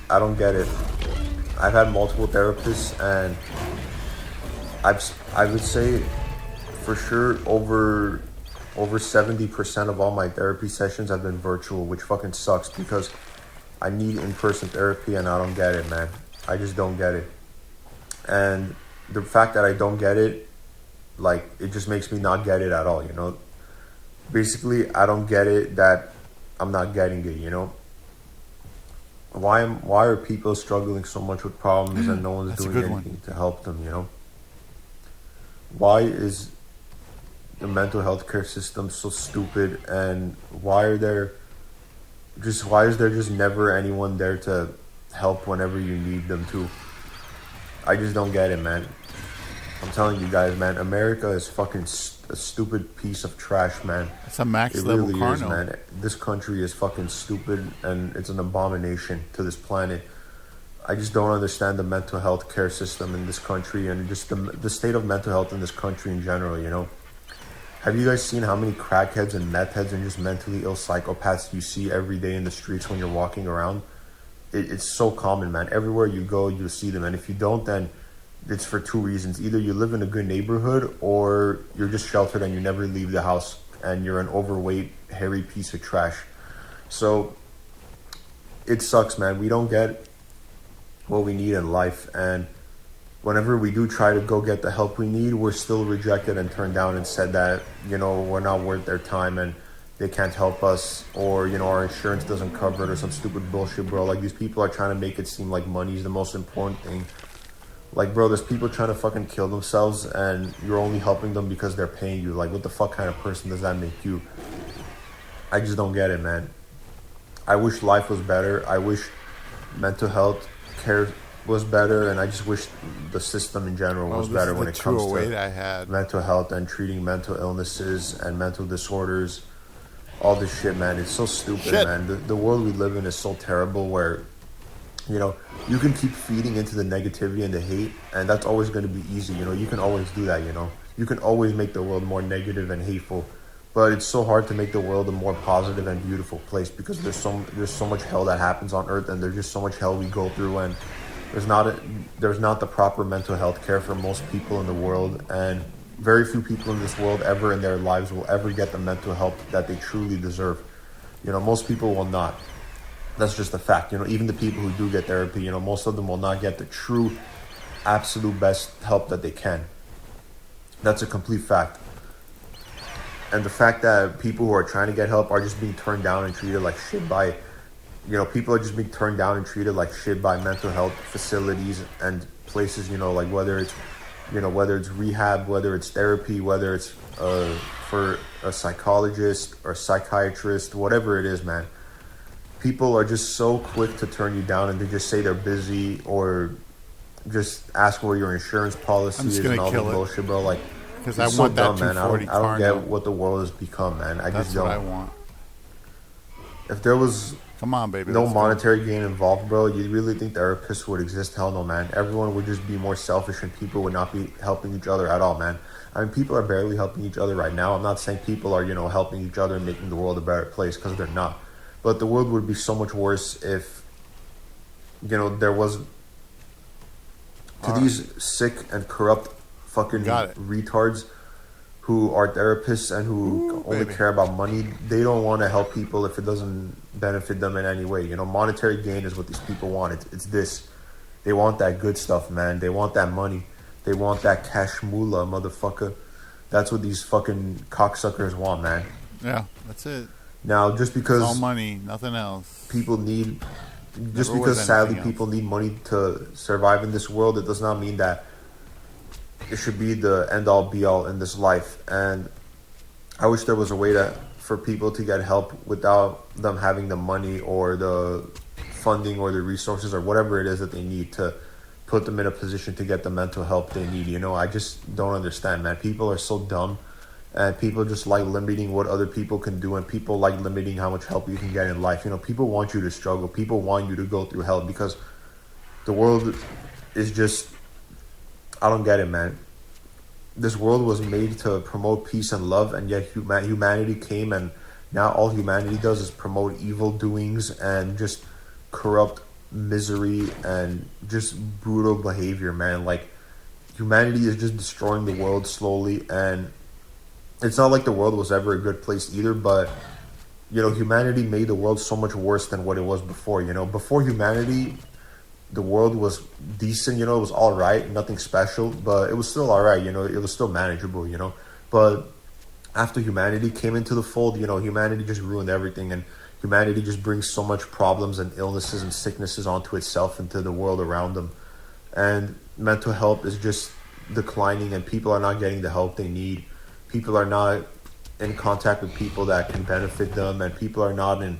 I don't get it. I've had multiple therapists, and I would say for sure over 70% of all my therapy sessions have been virtual, which fucking sucks because I need in-person therapy and I don't get it, man. I just don't get it. And the fact that I don't get it, like, it just makes me not get it at all, you know? Basically, I don't get it that I'm not getting it, you know? Why are people struggling so much with problems and no one's doing anything to help them, you know? Why is the mental health care system so stupid, and why are there just why is there just never anyone there to help whenever you need them to? I just don't get it, man. I'm telling you guys, man, America is fucking a stupid piece of trash, man. It's a max It level really carno. is, man. This country is fucking stupid, and it's an abomination to this planet. I just don't understand the mental health care system in this country, and just the state of mental health in this country in general, you know? Have you guys seen how many crackheads and meth heads and just mentally ill psychopaths you see every day in the streets when you're walking around? It's so common, man. Everywhere you go, you'll see them. And if you don't, then it's for two reasons. Either you live in a good neighborhood, or you're just sheltered and you never leave the house and you're an overweight, hairy piece of trash. So it sucks, man. We don't get what we need in life. And whenever we do try to go get the help we need, we're still rejected and turned down and said that, you know, we're not worth their time and they can't help us, or, you know, our insurance doesn't cover it, or some stupid bullshit, bro. Like, these people are trying to make it seem like money is the most important thing. Like, bro, there's people trying to fucking kill themselves and you're only helping them because they're paying you. Like, what the fuck kind of person does that make you? I just don't get it, man. I wish life was better. I wish mental health care was better, and I just wish the system in general was better when it comes to mental health and treating mental illnesses and mental disorders. All this shit, man. It's so stupid, man. The world we live in is so terrible where, you know, you can keep feeding into the negativity and the hate, and that's always going to be easy. You know, you can always do that, you know. You can always make the world more negative and hateful, but it's so hard to make the world a more positive and beautiful place, because there's so much hell that happens on Earth, and there's just so much hell we go through, and there's not the proper mental health care for most people in the world, and very few people in this world ever in their lives will ever get the mental help that they truly deserve. You know, most people will not. That's just a fact. You know, even the people who do get therapy, you know, most of them will not get the true, absolute best help that they can. That's a complete fact. And the fact that people who are trying to get help are just being turned down and treated like shit by, you know, people are just being turned down and treated like shit by mental health facilities and places, you know, like whether it's rehab, whether it's therapy, whether it's for a psychologist or psychiatrist, whatever it is, man. People are just so quick to turn you down, and they just say they're busy, or just ask where your insurance policy is and all the bullshit, bro. Like, because I want that 240 man. I don't get what the world has become, man. I just don't. That's what I want. If there was come on, baby, no monetary gain involved, bro, you really think therapists would exist? Hell no, man. Everyone would just be more selfish, and people would not be helping each other at all, man. I mean, people are barely helping each other right now. I'm not saying people are, you know, helping each other and making the world a better place, because they're not. But the world would be so much worse if, you know, there was these sick and corrupt fucking retards who are therapists and who only care about money. They don't want to help people if it doesn't benefit them in any way. You know, monetary gain is what these people want. It's this. They want that good stuff, man. They want that money. They want that cash moolah, motherfucker. That's what these fucking cocksuckers want, man. Yeah, that's it. Now, just because it's all money, nothing else. People need, just because sadly people need money to survive in this world, it does not mean that it should be the end all be all in this life. And I wish there was a way for people to get help without them having the money or the funding or the resources or whatever it is that they need to put them in a position to get the mental help they need. You know, I just don't understand, man. People are so dumb. And people just like limiting what other people can do, and people like limiting how much help you can get in life. You know, people want you to struggle. People want you to go through hell, because the world is just, I don't get it, man. This world was made to promote peace and love, and yet humanity came, and now all humanity does is promote evil doings and just corrupt misery and just brutal behavior, man. Like, humanity is just destroying the world slowly, and it's not like the world was ever a good place either, but, you know, humanity made the world so much worse than what it was before. You know, before humanity, the world was decent, you know, it was all right, nothing special, but it was still all right, you know, it was still manageable, you know. But after humanity came into the fold, you know, humanity just ruined everything, and humanity just brings so much problems and illnesses and sicknesses onto itself and to the world around them. And mental health is just declining, and people are not getting the help they need. People are not in contact with people that can benefit them, and people are not in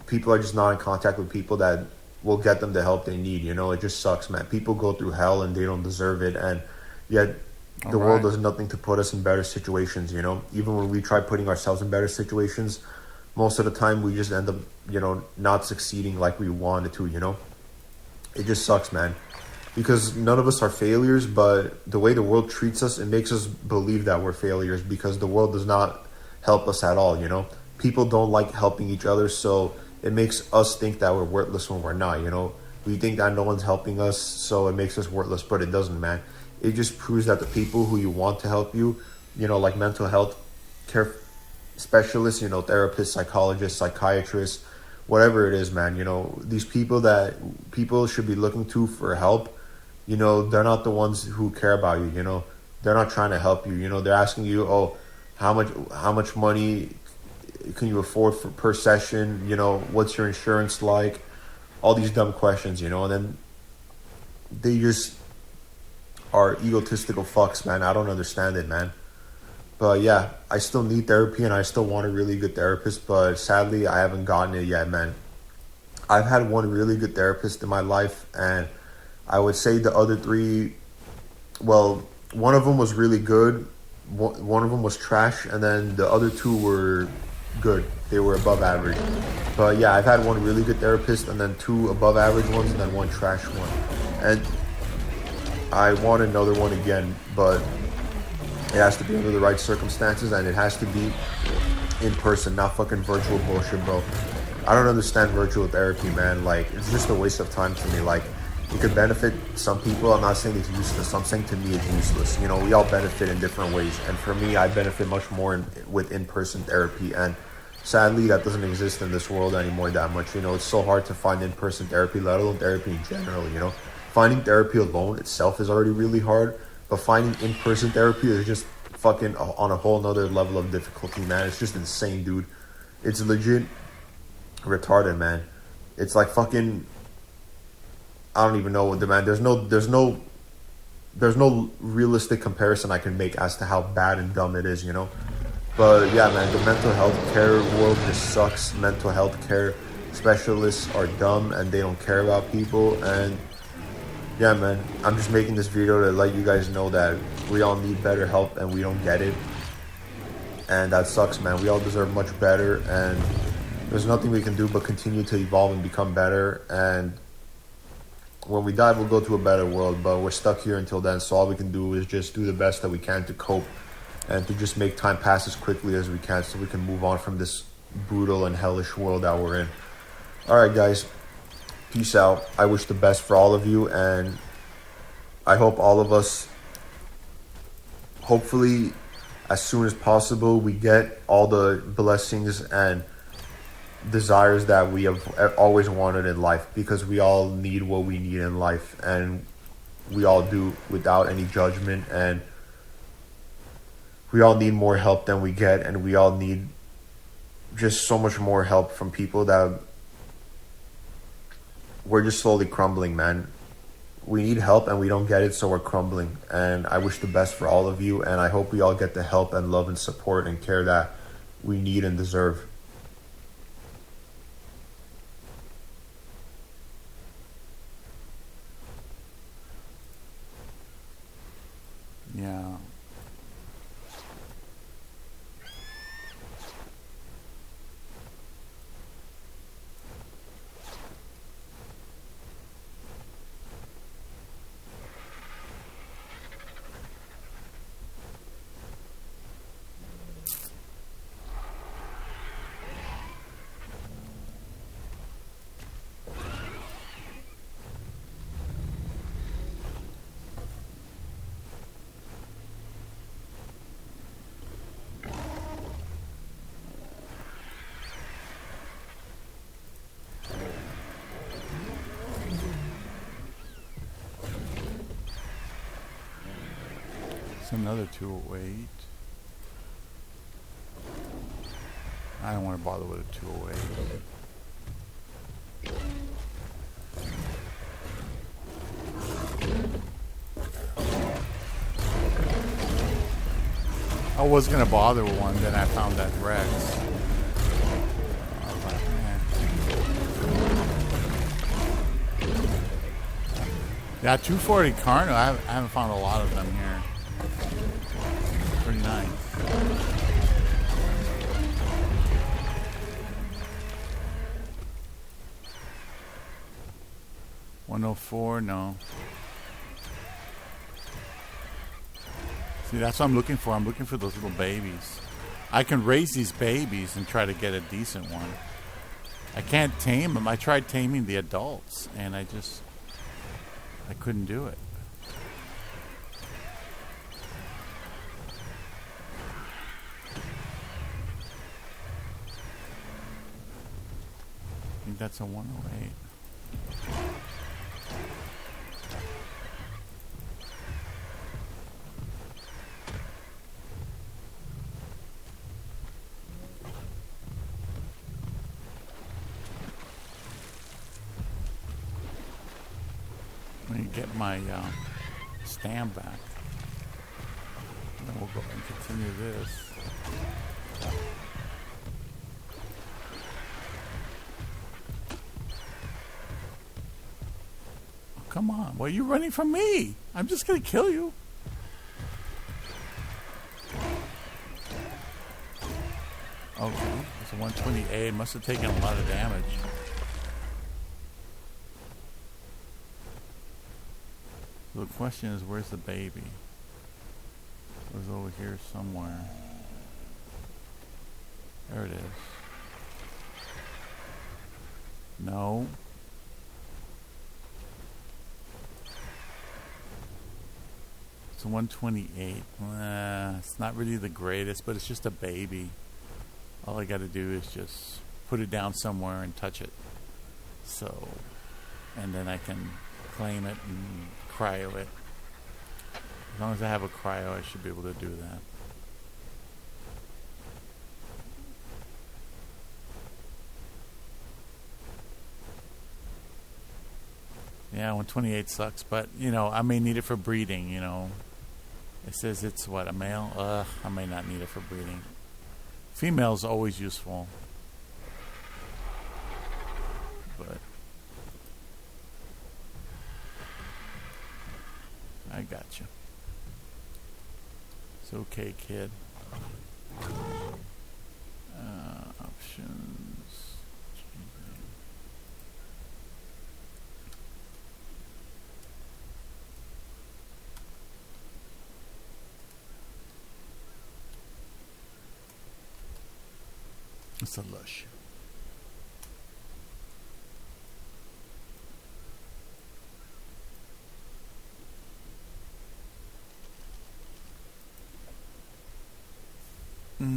people are just not in contact with people that will get them the help they need. You know, it just sucks, man. People go through hell and they don't deserve it, and yet the world does nothing to put us in better situations. You know, even when we try putting ourselves in better situations, most of the time we just end up, you know, not succeeding like we wanted to. You know, it just sucks, man. Because none of us are failures, but the way the world treats us, it makes us believe that we're failures, because the world does not help us at all, you know? People don't like helping each other, so it makes us think that we're worthless when we're not, you know? We think that no one's helping us, so it makes us worthless, but it doesn't, man. It just proves that the people who you want to help you, you know, like mental health care specialists, you know, therapists, psychologists, psychiatrists, whatever it is, man, you know, these people that people should be looking to for help, you know, they're not the ones who care about you, you know. They're not trying to help you, you know. They're asking you, oh, how much money can you afford per session? You know, what's your insurance like? All these dumb questions, you know. And then they just are egotistical fucks, man. I don't understand it, man. But yeah, I still need therapy and I still want a really good therapist, but sadly I haven't gotten it yet, man. I've had one really good therapist in my life, and I would say the other three, well, one of them was really good, one of them was trash, and then the other two were good. They were above average. But yeah, I've had one really good therapist, and then two above average ones, and then one trash one. And I want another one again, but it has to be under the right circumstances, and it has to be in person, not fucking virtual bullshit, bro. I don't understand virtual therapy, man. Like, it's just a waste of time to me. Like, it could benefit some people. I'm not saying it's useless. I'm saying to me it's useless. You know, we all benefit in different ways. And for me, I benefit much more with in-person therapy. And sadly, that doesn't exist in this world anymore that much. You know, it's so hard to find in-person therapy, let alone therapy in general, you know. Finding therapy alone itself is already really hard. But finding in-person therapy is just fucking on a whole nother level of difficulty, man. It's just insane, dude. It's legit retarded, man. It's like fucking... I don't even know what the man. There's no realistic comparison I can make as to how bad and dumb it is, you know. But yeah, man, the mental health care world just sucks. Mental health care specialists are dumb and they don't care about people. And yeah, man, I'm just making this video to let you guys know that we all need better help and we don't get it. And that sucks, man. We all deserve much better, and there's nothing we can do but continue to evolve and become better. And when we die, we'll go to a better world, but we're stuck here until then, so all we can do is just do the best that we can to cope and to just make time pass as quickly as we can so we can move on from this brutal and hellish world that we're in. Alright, guys. Peace out. I wish the best for all of you, and I hope all of us, hopefully, as soon as possible, we get all the blessings and desires that we have always wanted in life, because we all need what we need in life, and we all do, without any judgment, and we all need more help than we get, and we all need just so much more help from people that we're just slowly crumbling, man. We need help and we don't get it, so we're crumbling. And I wish the best for all of you, and I hope we all get the help and love and support and care that we need and deserve. Yeah. It's another 208. I don't want to bother with a 208. I was going to bother with one, then I found that Rex. I was like, man. Yeah, 240 Carno. I haven't found a lot of them here. Pretty nice. $104, no. See, that's what I'm looking for. I'm looking for those little babies. I can raise these babies and try to get a decent one. I can't tame them. I tried taming the adults, and I couldn't do it. I think that's a 108. Let me get my stand back. Then we'll go and continue this. Oh, come on. Why are you running from me? I'm just going to kill you. Okay. It's a 128. Must have taken a lot of damage. So the question is, where's the baby? It was over here somewhere. There it is. No. It's a 128. It's not really the greatest, but it's just a baby. All I got to do is just put it down somewhere and touch it. So, and then I can claim it and cryo it. As long as I have a cryo, I should be able to do that. Yeah, 128 sucks, but you know, I may need it for breeding, you know. It says it's what, a male? I may not need it for breeding. Female's always useful. But I got you. It's okay, kid. Options. It's a lush. All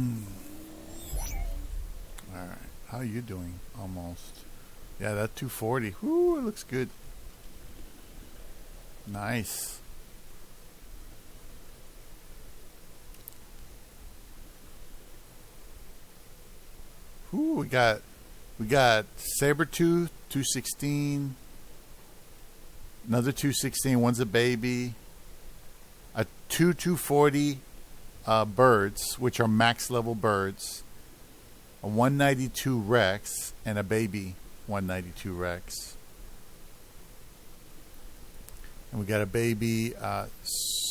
right. How are you doing? Almost. Yeah, that 240. Whoo, it looks good. Nice. Ooh, we got Sabertooth 216, another 216. One's a baby. A 240 birds, which are max level birds. A 192 Rex and a baby 192 Rex. And we got a baby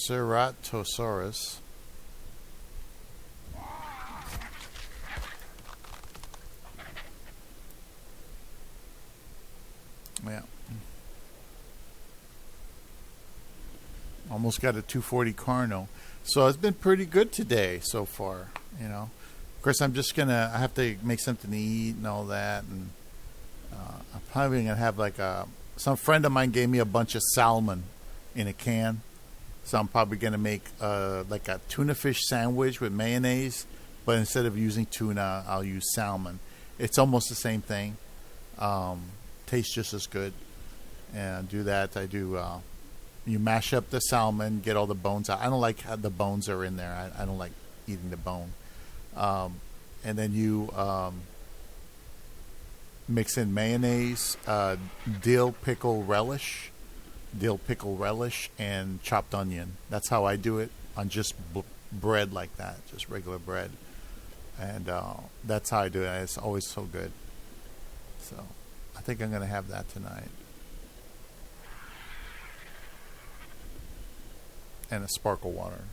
Ceratosaurus. Yeah. Almost got a 240 Carno. So it's been pretty good today so far, you know. Of course, I have to make something to eat and all that. And I'm probably going to have some friend of mine gave me a bunch of salmon in a can. So I'm probably going to make like a tuna fish sandwich with mayonnaise. But instead of using tuna, I'll use salmon. It's almost the same thing. Tastes just as good. And do that. You mash up the salmon, get all the bones out. I don't like how the bones are in there. I don't like eating the bone. And then you mix in mayonnaise, dill pickle relish, and chopped onion. That's how I do it on just bread like that, just regular bread. And that's how I do it. It's always so good. So I think I'm going to have that tonight. and a sparkle water.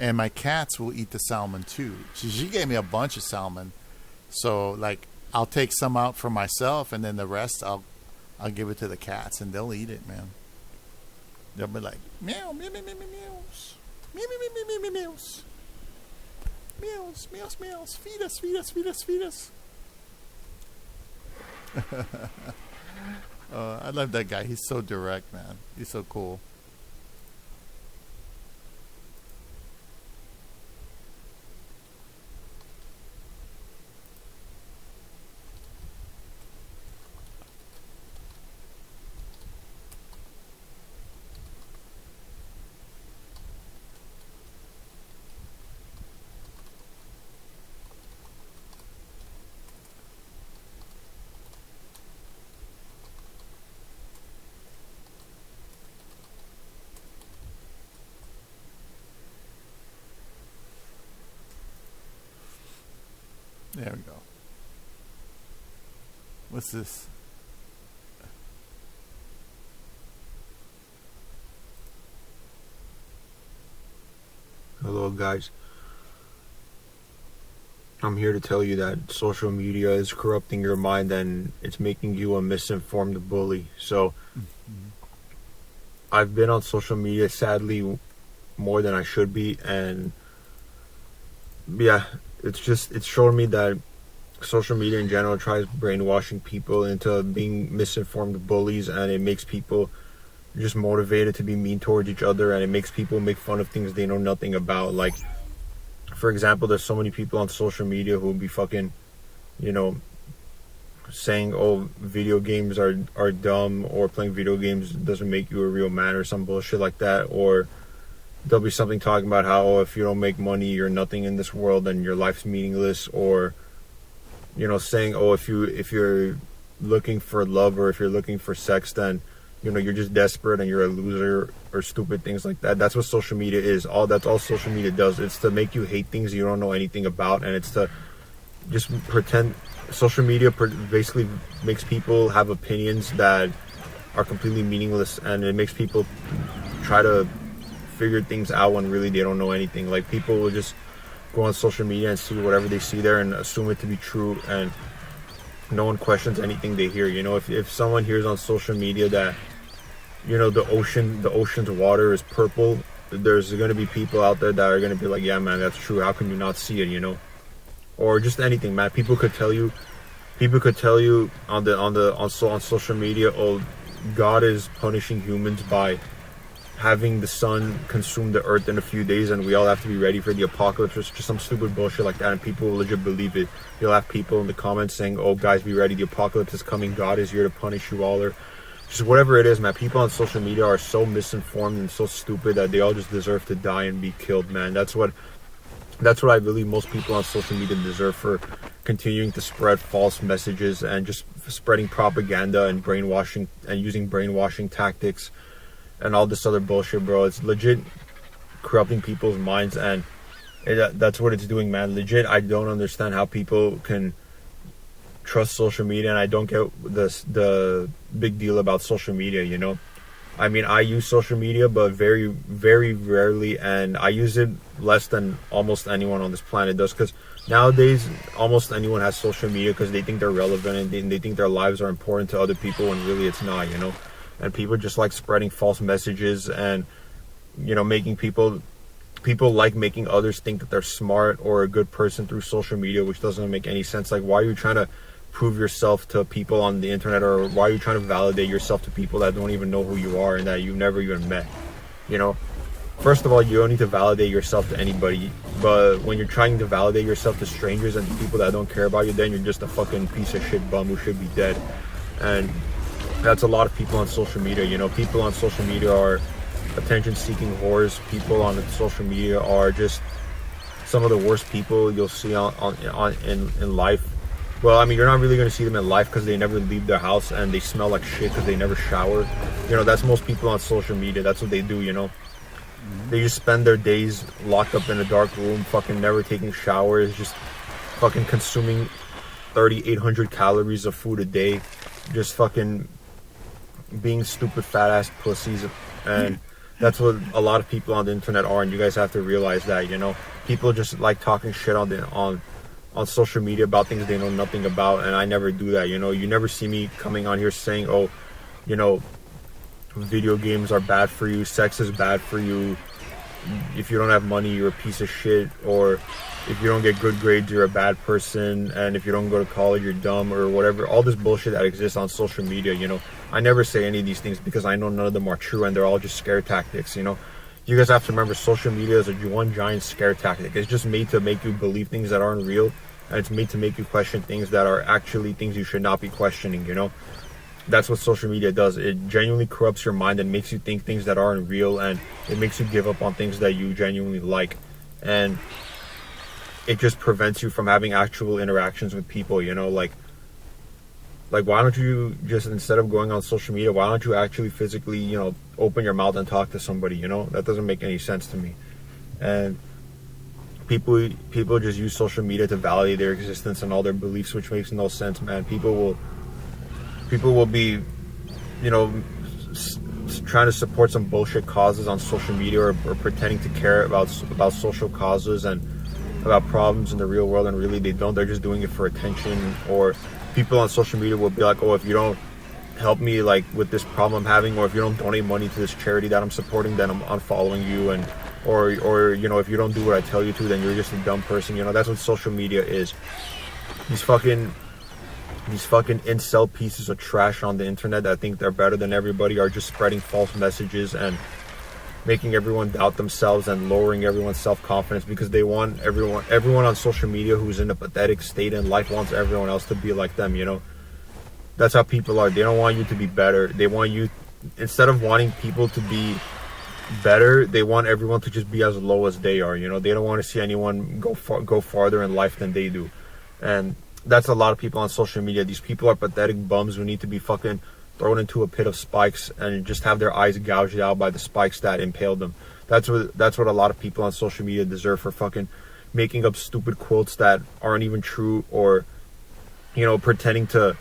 And my cats will eat the salmon too. She gave me a bunch of salmon. So like I'll take some out for myself, and then the rest I'll give it to the cats, and they'll eat it, man. They'll be like, meow, meow, meow, meow, meows. Meow, meow, meow, meow, meow, meows. Meows, meows, meows. Feed us, feed us, feed us, feed us. I love that guy. He's so direct, man. He's so cool. There we go. What's this? Hello guys. I'm here to tell you that social media is corrupting your mind and it's making you a misinformed bully. So I've been on social media sadly more than I should be, and yeah, it's showing me that social media in general tries brainwashing people into being misinformed bullies, and it makes people just motivated to be mean towards each other, and it makes people make fun of things they know nothing about. Like, for example, there's so many people on social media who will be fucking, saying, oh, video games are dumb, or playing video games doesn't make you a real man, or some bullshit like that. Or there'll be something talking about how, oh, if you don't make money, you're nothing in this world and your life's meaningless. Or, saying, oh, if you're looking for love, or if you're looking for sex, then you're just desperate and you're a loser, or stupid things like that. That's what social media is. That's all social media does. It's to make you hate things you don't know anything about, and it's to just pretend. Social media basically makes people have opinions that are completely meaningless, and it makes people try to figure things out when really they don't know anything. Like, people will just go on social media and see whatever they see there and assume it to be true, and no one questions anything they hear. If someone hears on social media that the ocean's water is purple, there's going to be people out there that are going to be like, yeah man, that's true, how can you not see it? Or just anything, man. People could tell you on social media, oh, God is punishing humans by having the sun consume the earth in a few days, and we all have to be ready for the apocalypse, or just some stupid bullshit like that, and people will legit believe it. You'll have people in the comments saying, oh guys, be ready, the apocalypse is coming, God is here to punish you all, or just whatever it is, man. People on social media are so misinformed and so stupid that they all just deserve to die and be killed, man. That's what I believe most people on social media deserve, for continuing to spread false messages and just spreading propaganda and brainwashing and using brainwashing tactics and all this other bullshit, bro. It's legit corrupting people's minds, and that's what it's doing, man. Legit, I don't understand how people can trust social media, and I don't get the big deal about social media. I mean, I use social media, but very, very rarely, and I use it less than almost anyone on this planet does, because nowadays almost anyone has social media because they think they're relevant, and they think their lives are important to other people, when really it's not. And people just like spreading false messages, and making people like making others think that they're smart or a good person through social media, which doesn't make any sense. Like, why are you trying to prove yourself to people on the internet, or why are you trying to validate yourself to people that don't even know who you are and that you've never even met? First of all, you don't need to validate yourself to anybody, but when you're trying to validate yourself to strangers and to people that don't care about you, then you're just a fucking piece of shit bum who should be dead. And that's a lot of people on social media. People on social media are attention-seeking whores. People on social media are just some of the worst people you'll see in life. Well, I mean, you're not really going to see them in life because they never leave their house, and they smell like shit because they never shower. That's most people on social media. That's what they do. They just spend their days locked up in a dark room, fucking never taking showers, just fucking consuming 3,800 calories of food a day, just fucking being stupid fat ass pussies, And that's what a lot of people on the internet are, and you guys have to realize that, you know. People just like talking shit on social media about things they know nothing about, and I never do that, you know. You never see me coming on here saying, oh, you know, video games are bad for you, sex is bad for you, if you don't have money, you're a piece of shit, or if you don't get good grades, you're a bad person, and if you don't go to college, you're dumb, or whatever. All this bullshit that exists on social media, you know. I never say any of these things because I know none of them are true, and they're all just scare tactics, you know. You guys have to remember, social media is one giant scare tactic. It's just made to make you believe things that aren't real, and it's made to make you question things that are actually things you should not be questioning, you know. That's what social media does. It genuinely corrupts your mind and makes you think things that aren't real, and it makes you give up on things that you genuinely like. And it just prevents you from having actual interactions with people, you know. Like why don't you just, instead of going on social media, why don't you actually physically, you know, open your mouth and talk to somebody, you know? That doesn't make any sense to me. And people just use social media to validate their existence and all their beliefs, which makes no sense, man. People will be, you know, trying to support some bullshit causes on social media, or pretending to care about social causes and about problems in the real world, and really they don't. They're just doing it for attention. Or people on social media will be like, oh, if you don't help me like with this problem I'm having, or if you don't donate money to this charity that I'm supporting, then I'm unfollowing you, and or you know, if you don't do what I tell you to, then you're just a dumb person. You know, that's what social media is. These fucking incel pieces of trash on the internet that think they're better than everybody are just spreading false messages and making everyone doubt themselves and lowering everyone's self-confidence, because they want everyone on social media who's in a pathetic state in life wants everyone else to be like them, you know. That's how people are. They don't want you to be better. They want you, instead of wanting people to be better, they want everyone to just be as low as they are, you know. They don't want to see anyone go farther in life than they do. And that's a lot of people on social media. These people are pathetic bums who need to be fucking thrown into a pit of spikes and just have their eyes gouged out by the spikes that impaled them. That's what a lot of people on social media deserve, for fucking making up stupid quotes that aren't even true, or, you know, pretending to,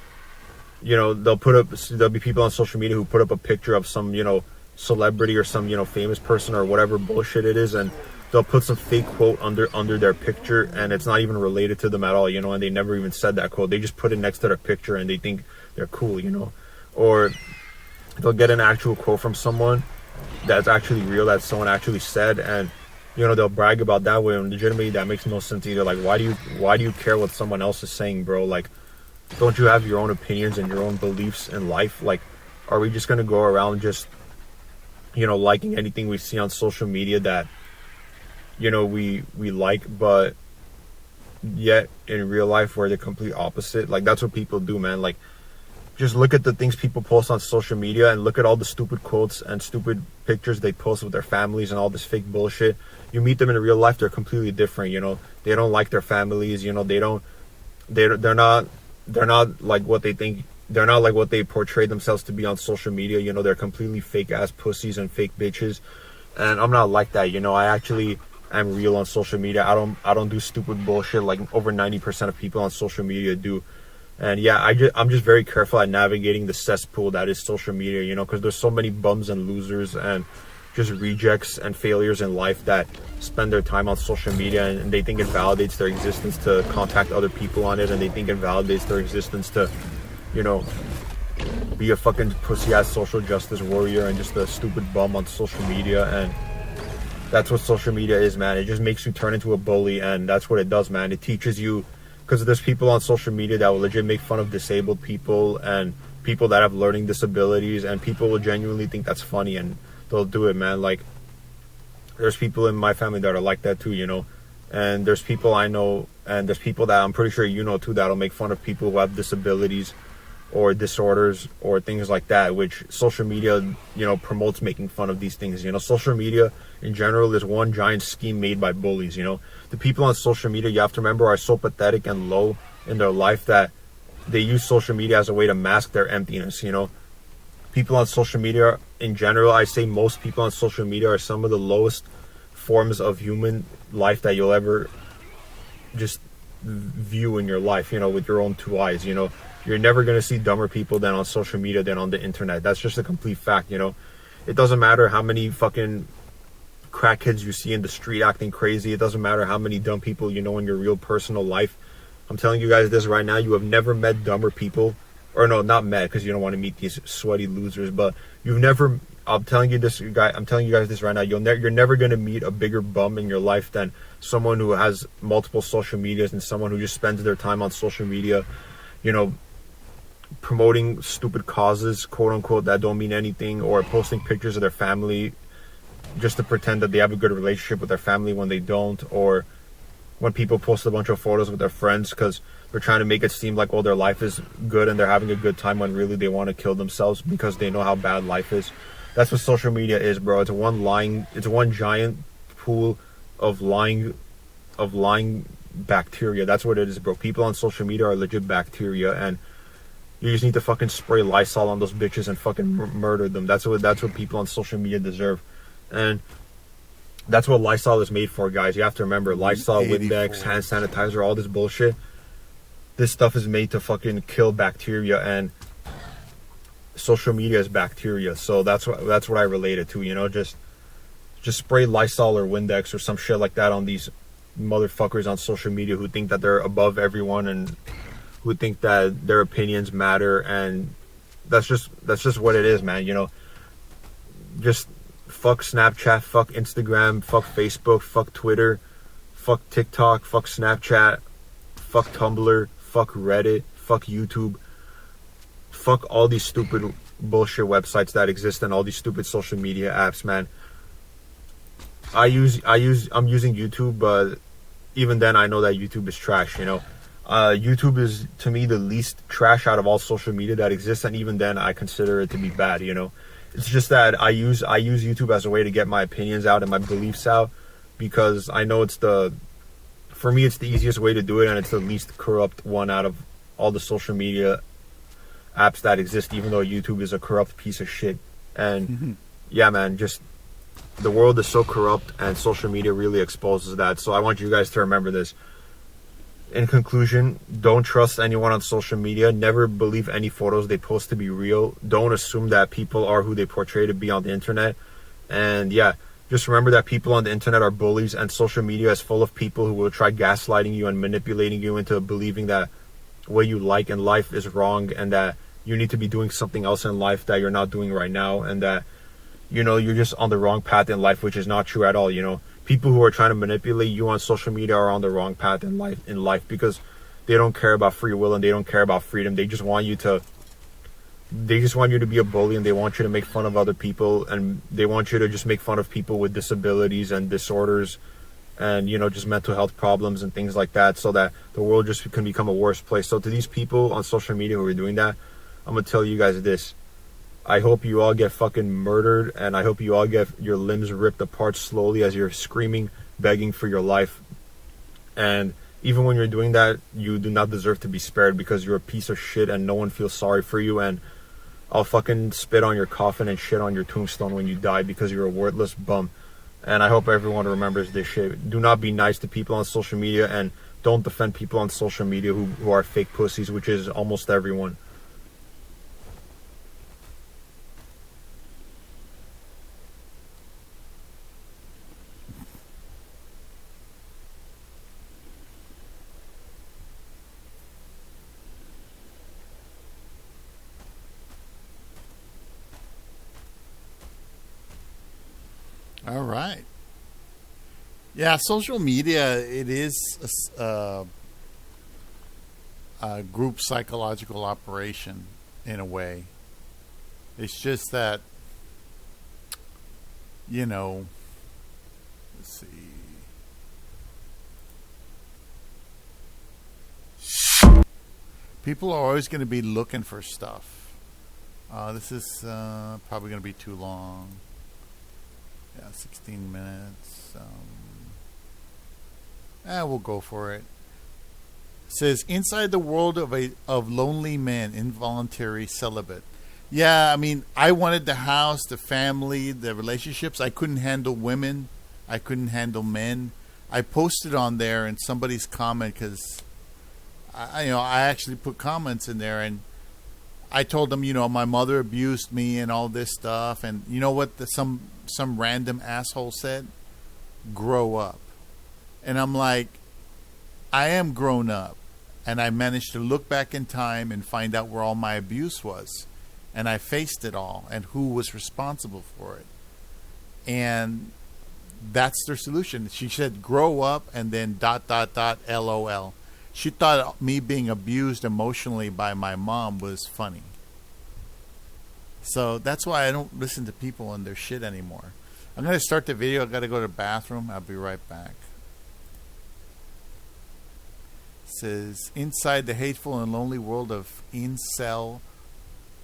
you know, there'll be people on social media who put up a picture of some, you know, celebrity or some, you know, famous person or whatever bullshit it is, and they'll put some fake quote under their picture, and it's not even related to them at all, you know, and they never even said that quote. They just put it next to their picture and they think they're cool, you know. Or they'll get an actual quote from someone that's actually real, that someone actually said, and, you know, they'll brag about that way, and legitimately that makes no sense either. Like, why do you care what someone else is saying, bro? Like, don't you have your own opinions and your own beliefs in life? Like, are we just gonna go around just, you know, liking anything we see on social media that, you know, we like, but yet in real life we're the complete opposite? Like, that's what people do, man. Like, just look at the things people post on social media, and look at all the stupid quotes and stupid pictures they post with their families and all this fake bullshit. You meet them in real life, they're completely different, you know. They don't like their families, you know. They're not like what they think. They're not like what they portray themselves to be on social media, you know. They're completely fake ass pussies and fake bitches, and I'm not like that, you know. I actually am real on social media. I don't do stupid bullshit like over 90% of people on social media do. And yeah, I'm just very careful at navigating the cesspool that is social media, you know, because there's so many bums and losers and just rejects and failures in life that spend their time on social media, and they think it validates their existence to contact other people on it, and they think it validates their existence to, you know, be a fucking pussy-ass social justice warrior and just a stupid bum on social media. And that's what social media is, man. It just makes you turn into a bully, and that's what it does, man. It teaches you, because there's people on social media that will legit make fun of disabled people and people that have learning disabilities, and people will genuinely think that's funny, and they'll do it, man. Like, there's people in my family that are like that too, you know. And there's people I know, and there's people that I'm pretty sure you know too, that'll make fun of people who have disabilities or disorders or things like that, which social media, you know, promotes making fun of these things. You know, social media in general is one giant scheme made by bullies, you know. The people on social media, you have to remember, are so pathetic and low in their life that they use social media as a way to mask their emptiness, you know. People on social media in general, I say most people on social media are some of the lowest forms of human life that you'll ever just view in your life, you know, with your own two eyes, you know. You're never going to see dumber people than on social media than on the internet. That's just a complete fact, you know. It doesn't matter how many fucking crackheads you see in the street acting crazy. It doesn't matter how many dumb people you know in your real personal life. I'm telling you guys this right now. You have never met dumber people. Or no, not met, because you don't want to meet these sweaty losers. But you've never... I'm telling you this, guy. I'm telling you guys this right now. You're never gonna meet a bigger bum in your life than someone who has multiple social medias and someone who just spends their time on social media, you know, promoting stupid causes, quote unquote, that don't mean anything, or posting pictures of their family just to pretend that they have a good relationship with their family when they don't, or when people post a bunch of photos with their friends because they're trying to make it seem like, well, their life is good and they're having a good time, when really they want to kill themselves because they know how bad life is. That's what social media is, bro. It's one giant pool of lying bacteria. That's what it is, bro. People on social media are legit bacteria, and you just need to fucking spray Lysol on those bitches and fucking murder them. That's what people on social media deserve. And that's what Lysol is made for, guys. You have to remember, Lysol, Windex, hand sanitizer, all this bullshit. This stuff is made to fucking kill bacteria, and social media is bacteria. So that's what I relate it to, you know. Just spray Lysol or Windex or some shit like that on these motherfuckers on social media who think that they're above everyone and who think that their opinions matter. And that's just what it is, man. You know, just fuck Snapchat, fuck Instagram, fuck Facebook, fuck Twitter, fuck TikTok, fuck Snapchat, fuck Tumblr, fuck Reddit, fuck YouTube, fuck all these stupid bullshit websites that exist and all these stupid social media apps, man. I'm using YouTube, but even then I know that YouTube is trash, you know. YouTube is, to me, the least trash out of all social media that exists, and even then I consider it to be bad, you know. It's just that I use YouTube as a way to get my opinions out and my beliefs out, because I know for me it's the easiest way to do it, and it's the least corrupt one out of all the social media apps that exist, even though YouTube is a corrupt piece of shit. And yeah, man, just the world is so corrupt, and social media really exposes that. So I want you guys to remember this. In conclusion, don't trust anyone on social media. Never believe any photos they post to be real. Don't assume that people are who they portray to be on the internet. And yeah, just remember that people on the internet are bullies, and social media is full of people who will try gaslighting you and manipulating you into believing that what you like in life is wrong, and that you need to be doing something else in life that you're not doing right now, and that, you know, you're just on the wrong path in life, which is not true at all. You know, people who are trying to manipulate you on social media are on the wrong path in life because they don't care about free will and they don't care about freedom. They just want you to be a bully, and they want you to make fun of other people, and they want you to just make fun of people with disabilities and disorders and, you know, just mental health problems and things like that, so that the world just can become a worse place. So to these people on social media who are doing that, I'm gonna tell you guys this: I hope you all get fucking murdered, and I hope you all get your limbs ripped apart slowly as you're screaming, begging for your life. And even when you're doing that, you do not deserve to be spared, because you're a piece of shit and no one feels sorry for you. And I'll fucking spit on your coffin and shit on your tombstone when you die, because you're a worthless bum. And I hope everyone remembers this shit. Do not be nice to people on social media, and don't defend people on social media who are fake pussies, which is almost everyone. All right. Yeah, social media, it is a group psychological operation in a way. It's just that, you know, let's see. People are always going to be looking for stuff. This is probably going to be too long. Yeah, 16 minutes. We'll go for it. It says, inside the world of lonely men, involuntary celibate. Yeah, I mean, I wanted the house, the family, the relationships. I couldn't handle women. I couldn't handle men. I posted on there in somebody's comment, because I actually put comments in there, and I told them, my mother abused me and all this stuff. And you know what some random asshole said? Grow up. And I'm like, I am grown up. And I managed to look back in time and find out where all my abuse was. And I faced it all and who was responsible for it. And that's their solution. She said, grow up and then ... LOL. She thought me being abused emotionally by my mom was funny. So that's why I don't listen to people and their shit anymore. I'm going to start the video. I got to go to the bathroom. I'll be right back. It says, inside the hateful and lonely world of incel,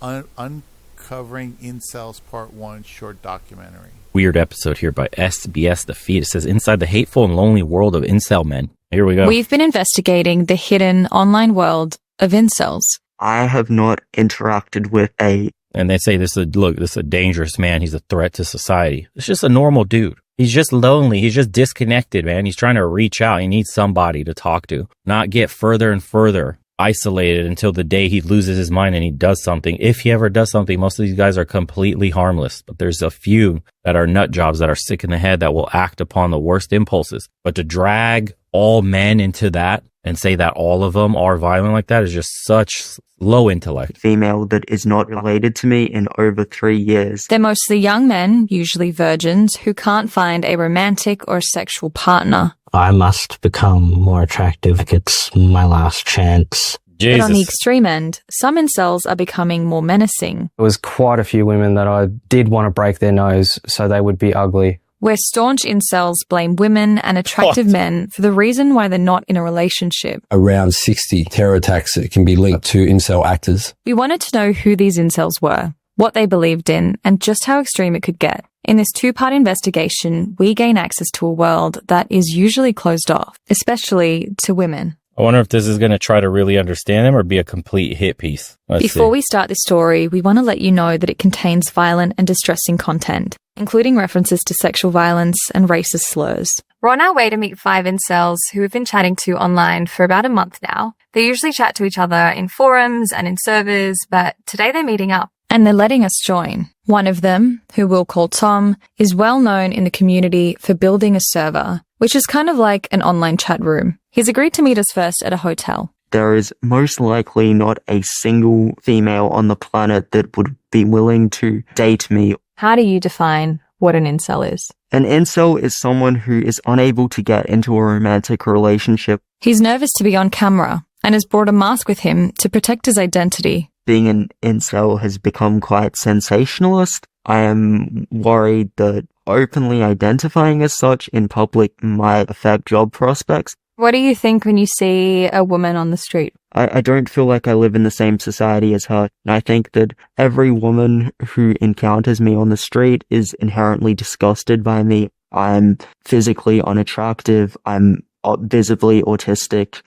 uncovering incels part 1 short documentary. Weird episode here by SBS The Feed. It says, inside the hateful and lonely world of incel men. Here we go. We've been investigating the hidden online world of incels. I have not interacted with And they say this is a dangerous man. He's a threat to society. It's just a normal dude. He's just lonely. He's just disconnected, man. He's trying to reach out. He needs somebody to talk to, not get further and further isolated until the day he loses his mind and he does something. If he ever does something, most of these guys are completely harmless. But there's a few that are nut jobs that are sick in the head that will act upon the worst impulses. But to drag all men into that and say that all of them are violent like that is just such low intellect. Female that is not related to me in over 3 years. They're mostly young men, usually virgins, who can't find a romantic or sexual partner. I must become more attractive. It's my last chance. Jesus. But on the extreme end, some incels are becoming more menacing. There was quite a few women that I did want to break their nose so they would be ugly. Where staunch incels blame women and attractive men for the reason why they're not in a relationship. Around 60 terror attacks that can be linked to incel actors. We wanted to know who these incels were, what they believed in, and just how extreme it could get. In this 2-part investigation, we gain access to a world that is usually closed off, especially to women. I wonder if this is going to try to really understand them or be a complete hit piece. Before we start this story, we want to let you know that it contains violent and distressing content, including references to sexual violence and racist slurs. We're on our way to meet 5 incels who we've been chatting to online for about a month now. They usually chat to each other in forums and in servers, but today they're meeting up. And they're letting us join. One of them, who we'll call Tom, is well known in the community for building a server, which is kind of like an online chat room. He's agreed to meet us first at a hotel. There is most likely not a single female on the planet that would be willing to date me. How do you define what an incel is? An incel is someone who is unable to get into a romantic relationship. He's nervous to be on camera and has brought a mask with him to protect his identity. Being an incel has become quite sensationalist. I am worried that openly identifying as such in public might affect job prospects. What do you think when you see a woman on the street? I don't feel like I live in the same society as her. And I think that every woman who encounters me on the street is inherently disgusted by me. I'm physically unattractive. I'm visibly autistic.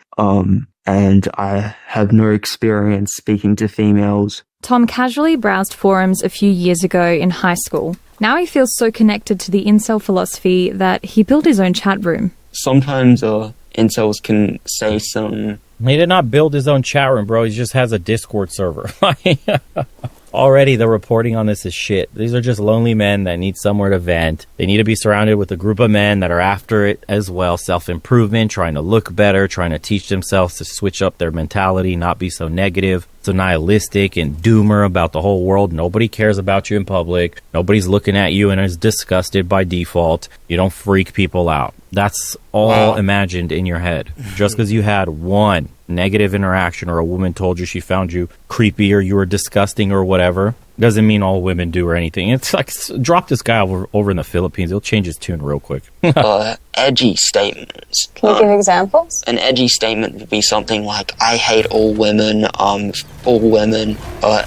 And I have no experience speaking to females. Tom casually browsed forums a few years ago in high school. Now he feels so connected to the incel philosophy that he built his own chat room. Sometimes incels can say some... He did not build his own chat room, bro. He just has a Discord server. Already the reporting on this is shit. These are just lonely men that need somewhere to vent. They need to be surrounded with a group of men that are after it as well. Self-improvement, trying to look better, trying to teach themselves to switch up their mentality, not be so negative, so nihilistic and doomer about the whole world. Nobody cares about you in public. Nobody's looking at you and is disgusted by default. You don't freak people out. That's all imagined in your head. Just because you had one negative interaction or a woman told you she found you creepy or you were disgusting or whatever doesn't mean all women do or anything. It's like, drop this guy over in the Philippines. He'll change his tune real quick. Edgy statements. Can you give examples? An edgy statement would be something like, I hate all women,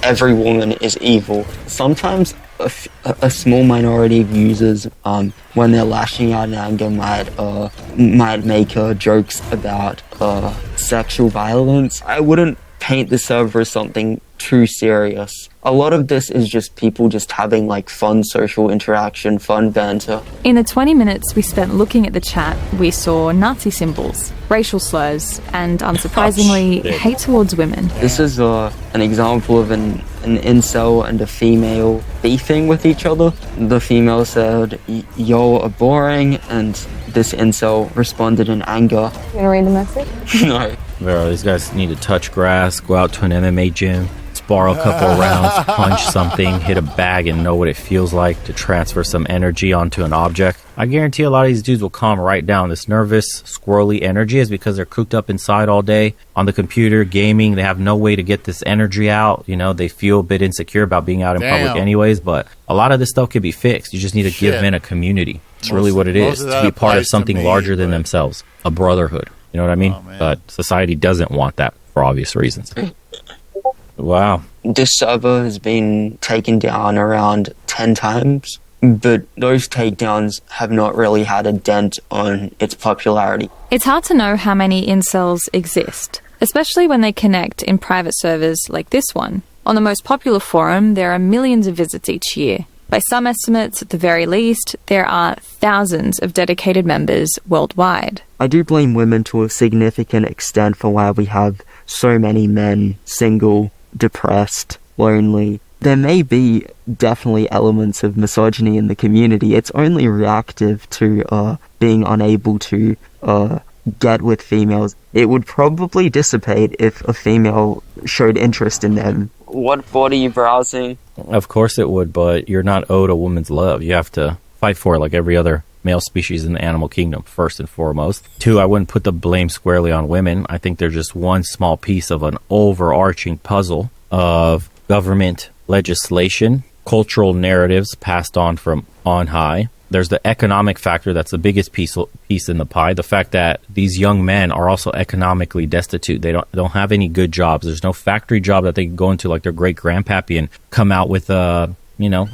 every woman is evil. Sometimes a small minority of users, when they're lashing out in anger, might make jokes about sexual violence. I wouldn't paint the server as something too serious. A lot of this is just people just having like fun social interaction, fun banter. In the 20 minutes we spent looking at the chat, we saw Nazi symbols, racial slurs, and unsurprisingly, hate towards women. This is an example of an incel and a female beefing with each other. The female said, "Y'all are boring," and this incel responded in anger. You wanna read the message? No. Bro, these guys need to touch grass, go out to an MMA gym, spar a couple rounds, punch something, hit a bag, and know what it feels like to transfer some energy onto an object. I guarantee a lot of these dudes will calm right down. This nervous, squirrely energy is because they're cooped up inside all day on the computer, gaming. They have no way to get this energy out. You know, they feel a bit insecure about being out in public anyways, but a lot of this stuff can be fixed. You just need to give men a community. It's really what it is, to be part of something larger than themselves, a brotherhood. You know what I mean? But society doesn't want that for obvious reasons. Wow. This server has been taken down around 10 times, but those takedowns have not really had a dent on its popularity. It's hard to know how many incels exist, especially when they connect in private servers like this one. On the most popular forum, there are millions of visits each year. By some estimates, at the very least, there are thousands of dedicated members worldwide. I do blame women to a significant extent for why we have so many men single, depressed, lonely. There may be definitely elements of misogyny in the community. It's only reactive to being unable to get with females. It would probably dissipate if a female showed interest in them. What body are you browsing? Of course it would, but you're not owed a woman's love. You have to fight for it like every other male species in the animal kingdom, first and foremost. Two, I wouldn't put the blame squarely on women. I think they're just one small piece of an overarching puzzle of government legislation, cultural narratives passed on from on high. There's the economic factor that's the biggest piece in the pie. The fact that these young men are also economically destitute. They don't have any good jobs. There's no factory job that they can go into like their great grandpappy and come out with a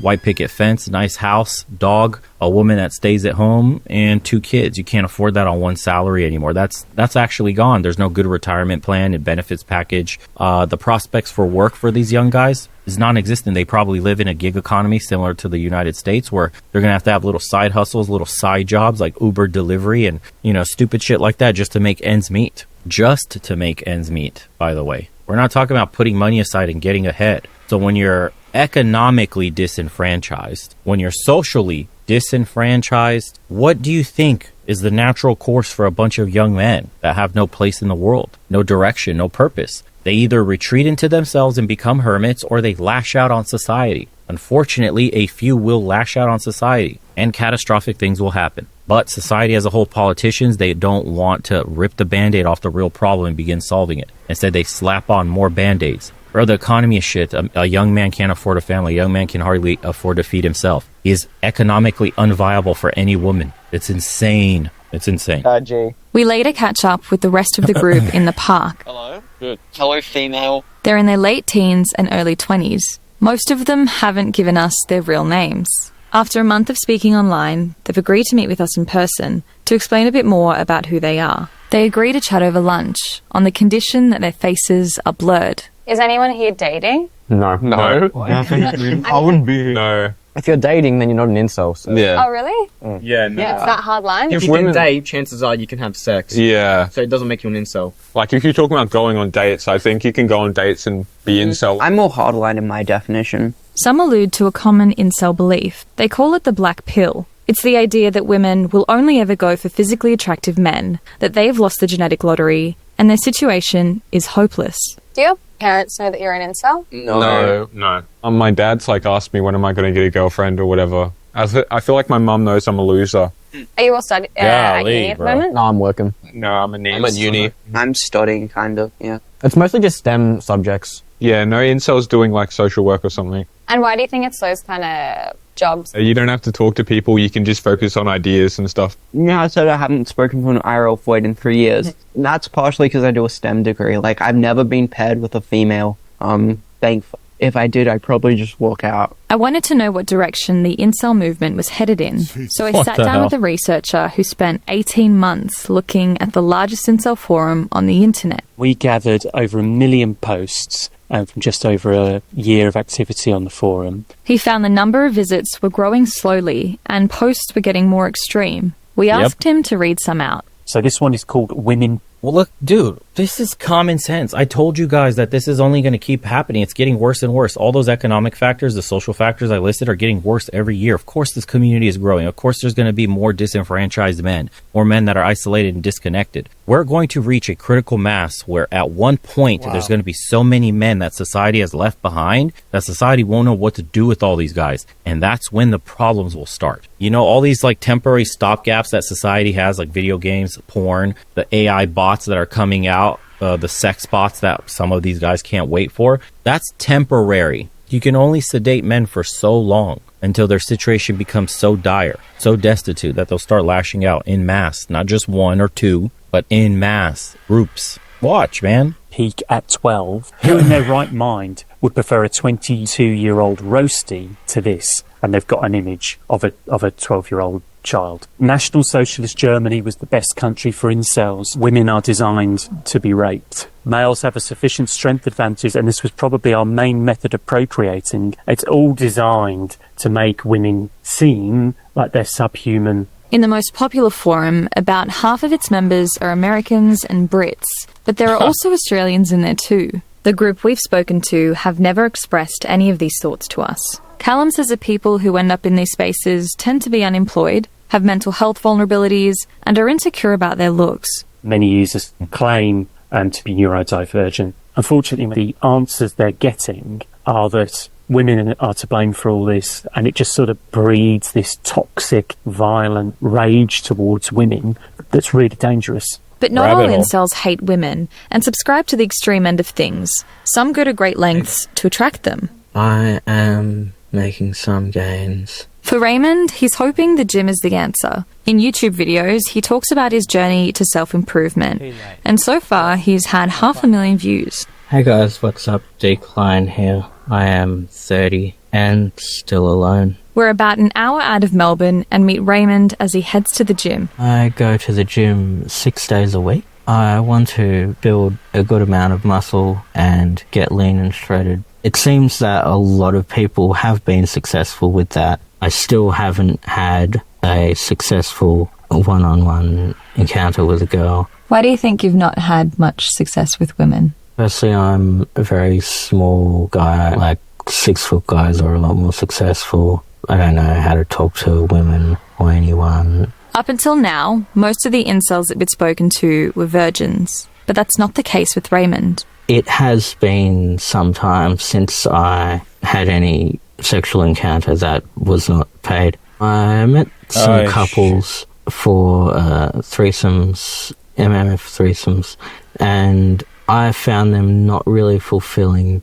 white picket fence, nice house, dog, a woman that stays at home, and 2 kids. You can't afford that on one salary anymore. That's actually gone. There's no good retirement plan and benefits package. The prospects for work for these young guys is non-existent. They probably live in a gig economy similar to the United States, where they're going to have little side hustles, little side jobs like Uber delivery and, stupid shit like that just to make ends meet. Just to make ends meet, by the way. We're not talking about putting money aside and getting ahead. So when you're economically disenfranchised, when you're socially disenfranchised, what do you think is the natural course for a bunch of young men that have no place in the world, no direction, no purpose? They either retreat into themselves and become hermits, or they lash out on society. Unfortunately, a few will lash out on society, and catastrophic things will happen. But society as a whole, politicians, they don't want to rip the Band-Aid off the real problem and begin solving it. Instead, they slap on more Band-Aids. Bro, the economy is shit. A young man can't afford a family. A young man can hardly afford to feed himself. He is economically unviable for any woman. It's insane. It's insane. Jay. We later catch up with the rest of the group in the park. Hello. Good. Hello, female. They're in their late teens and early 20s. Most of them haven't given us their real names. After a month of speaking online, they've agreed to meet with us in person to explain a bit more about who they are. They agree to chat over lunch on the condition that their faces are blurred. Is anyone here dating? No. I wouldn't be. No. If you're dating, then you're not an incel. So. Oh, really? Yeah, no. It's that hard line? If you can date, chances are you can have sex. Yeah. So it doesn't make you an incel. Like, if you're talking about going on dates, I think you can go on dates and be incel. I'm more hardline in my definition. Some allude to a common incel belief. They call it the black pill. It's the idea that women will only ever go for physically attractive men, that they've lost the genetic lottery, and their situation is hopeless. Do your parents know that you're an incel? No. My dad's asked me when am I going to get a girlfriend or whatever. I feel like my mum knows I'm a loser. Are you all studying at uni at the moment? No, I'm working. No, I'm at uni. I'm studying, kind of, yeah. It's mostly just STEM subjects. Yeah, no incel's doing social work or something. And why do you think it's those kind of jobs? You don't have to talk to people, you can just focus on ideas and stuff. Yeah, I said I haven't spoken to an IRL void in 3 years. That's partially because I do a STEM degree. I've never been paired with a female. Thankfully. If I did, I'd probably just walk out. I wanted to know what direction the incel movement was headed in, so I sat down with a researcher who spent 18 months looking at the largest incel forum on the internet. We gathered over 1 million posts from just over a year of activity on the forum. He found the number of visits were growing slowly and posts were getting more extreme. We asked him to read some out. So this one is called Women. Well, look, dude, this is common sense. I told you guys that this is only going to keep happening. It's getting worse and worse. All those economic factors, the social factors I listed are getting worse every year. Of course, this community is growing. Of course, there's going to be more disenfranchised men, more men that are isolated and disconnected. We're going to reach a critical mass where at one point there's going to be so many men that society has left behind that society won't know what to do with all these guys. And that's when the problems will start. You know, all these like temporary stopgaps that society has, like video games, porn, the AI bots that are coming out, the sex bots that some of these guys can't wait for, that's temporary. You can only sedate men for so long until their situation becomes so dire, so destitute that they'll start lashing out in mass, not just one or two, but in mass groups. Watch, man. Peak at 12. Who in their right mind would prefer a 22-year-old roastie to this? And they've got an image of a 12-year-old child. National Socialist Germany was the best country for incels. Women are designed to be raped. Males have a sufficient strength advantage, and this was probably our main method of procreating. It's all designed to make women seem like they're subhuman. In the most popular forum, about half of its members are Americans and Brits, but there are also Australians in there too. The group we've spoken to have never expressed any of these thoughts to us. Callum says that people who end up in these spaces tend to be unemployed, have mental health vulnerabilities, and are insecure about their looks. Many users claim to be neurodivergent. Unfortunately, the answers they're getting are that women are to blame for all this, and it just sort of breeds this toxic, violent rage towards women that's really dangerous. But not all incels hate women and subscribe to the extreme end of things. Some go to great lengths to attract them. I am making some gains. For Raymond, he's hoping the gym is the answer. In YouTube videos, he talks about his journey to self-improvement. And so far, he's had 500,000 views. Hey guys, what's up? Decline here. I am 30 and still alone. We're about an hour out of Melbourne and meet Raymond as he heads to the gym. I go to the gym 6 days a week. I want to build a good amount of muscle and get lean and shredded. It seems that a lot of people have been successful with that. I still haven't had a successful one-on-one encounter with a girl. Why do you think you've not had much success with women? Firstly, I'm a very small guy. Like 6 foot guys are a lot more successful. I don't know how to talk to women or anyone. Up until now, most of the incels that we'd spoken to were virgins. But that's not the case with Raymond. It has been some time since I had any sexual encounter that was not paid. I met some couples for threesomes, MMF threesomes, and I found them not really fulfilling.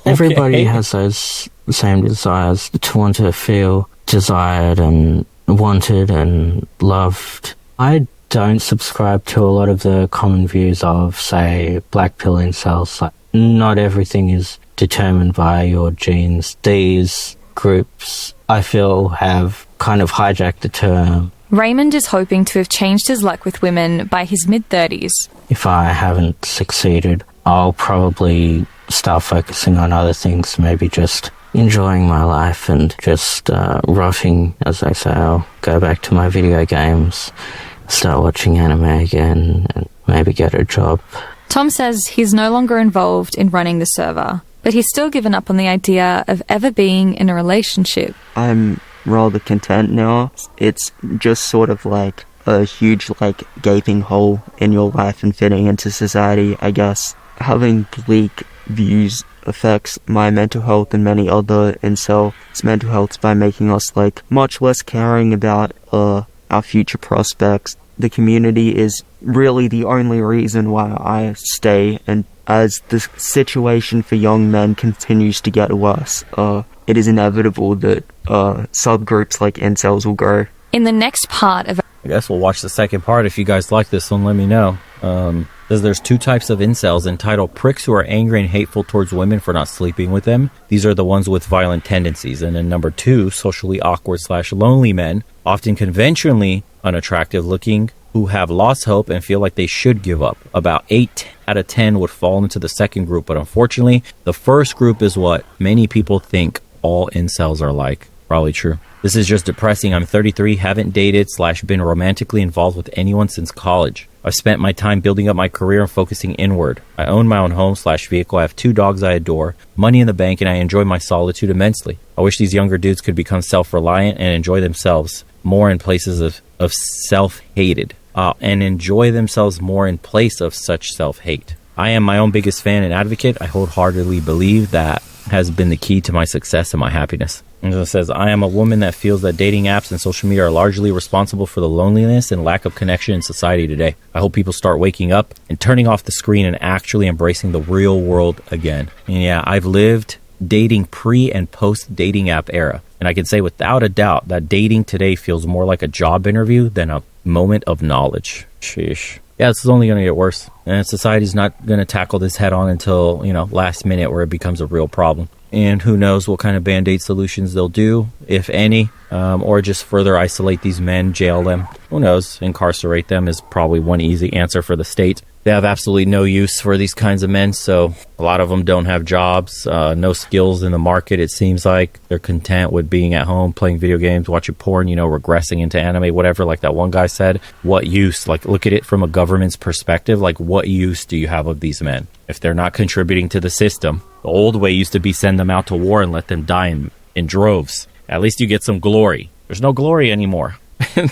Everybody has those same desires to want to feel desired and wanted and loved. I don't subscribe to a lot of the common views of, say, black pill incels. Like, not everything is determined by your genes. These groups, I feel, have kind of hijacked the term. Raymond is hoping to have changed his luck with women by his mid-30s. If I haven't succeeded, I'll probably start focusing on other things, maybe just enjoying my life and just rotting, as I say. I'll go back to my video games, start watching anime again, and maybe get a job. Tom says he's no longer involved in running the server, but he's still given up on the idea of ever being in a relationship. I'm rather content now. It's just sort of like a huge, like, gaping hole in your life and fitting into society, I guess. Having bleak views affects my mental health and many other incels' mental health by making us, like, much less caring about our future prospects. The community is really the only reason why I stay, and as the situation for young men continues to get worse, it is inevitable that subgroups like incels will grow. In the next part of... I guess we'll watch the second part. If you guys like this one, let me know. There's 2 types of incels entitled pricks who are angry and hateful towards women for not sleeping with them. These are the ones with violent tendencies. And then number 2, socially awkward / lonely men, often conventionally unattractive looking, who have lost hope and feel like they should give up. About 8 out of 10 would fall into the second group, but unfortunately, the first group is what many people think all incels are like. Probably true. This is just depressing. I'm 33, haven't dated / been romantically involved with anyone since college. I've spent my time building up my career and focusing inward. I own my own home / vehicle. I have 2 dogs I adore, money in the bank, and I enjoy my solitude immensely. I wish these younger dudes could become self-reliant and enjoy themselves more in places of self-hated. And enjoy themselves more in place of such self-hate. I am my own biggest fan and advocate. I wholeheartedly believe that has been the key to my success and my happiness. And it says, I am a woman that feels that dating apps and social media are largely responsible for the loneliness and lack of connection in society today. I hope people start waking up and turning off the screen and actually embracing the real world again. And yeah, I've lived dating pre and post dating app era. And I can say without a doubt that dating today feels more like a job interview than a moment of knowledge. Sheesh. Yeah, this is only going to get worse. And society's not going to tackle this head on until, last minute where it becomes a real problem. And who knows what kind of band-aid solutions they'll do, if any, or just further isolate these men, jail them. Who knows? Incarcerate them is probably one easy answer for the state. They have absolutely no use for these kinds of men, so a lot of them don't have jobs, no skills in the market, it seems like. They're content with being at home, playing video games, watching porn, regressing into anime, whatever, like that one guy said. What use? Like, look at it from a government's perspective. Like, what use do you have of these men? If they're not contributing to the system, the old way used to be send them out to war and let them die in droves. At least you get some glory. There's no glory anymore.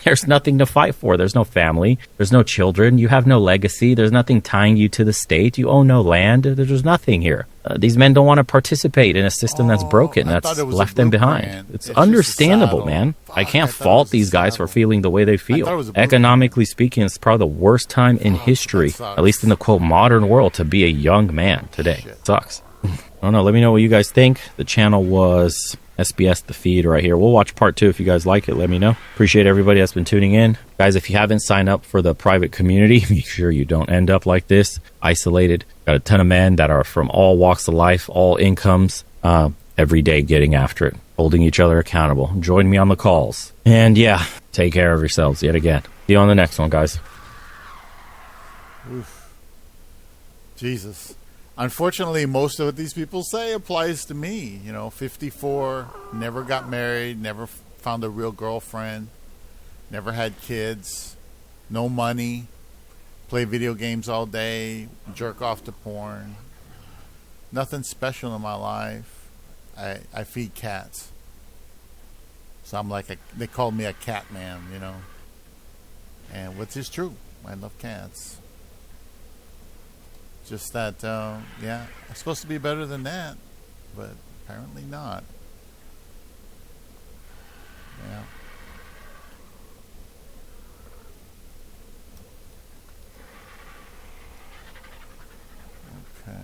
There's nothing to fight for. There's no family. There's no children. You have no legacy. There's nothing tying you to the state. You own no land. There's nothing here. These men don't want to participate in a system that's broken, that's left them behind. It's understandable, man. I can't fault these guys for feeling the way they feel. Economically speaking, it's probably the worst time in history, at least in the, quote, modern world, to be a young man today. It sucks. I don't know. Let me know what you guys think. The channel was SBS The Feed right here. We'll watch part 2 if you guys like it. Let me know. Appreciate everybody that's been tuning in. Guys, if you haven't signed up for the private community, make sure you don't end up like this, isolated. Got a ton of men that are from all walks of life, all incomes, every day getting after it, holding each other accountable. Join me on the calls. And yeah, take care of yourselves yet again. See you on the next one, guys. Oof. Jesus. Unfortunately, most of what these people say applies to me. 54, never got married, never found a real girlfriend, never had kids, no money, play video games all day, jerk off to porn. Nothing special in my life. I feed cats. So I'm like, they call me a cat man, And which is true. I love cats. Just that, I'm supposed to be better than that, but apparently not. Yeah. Okay.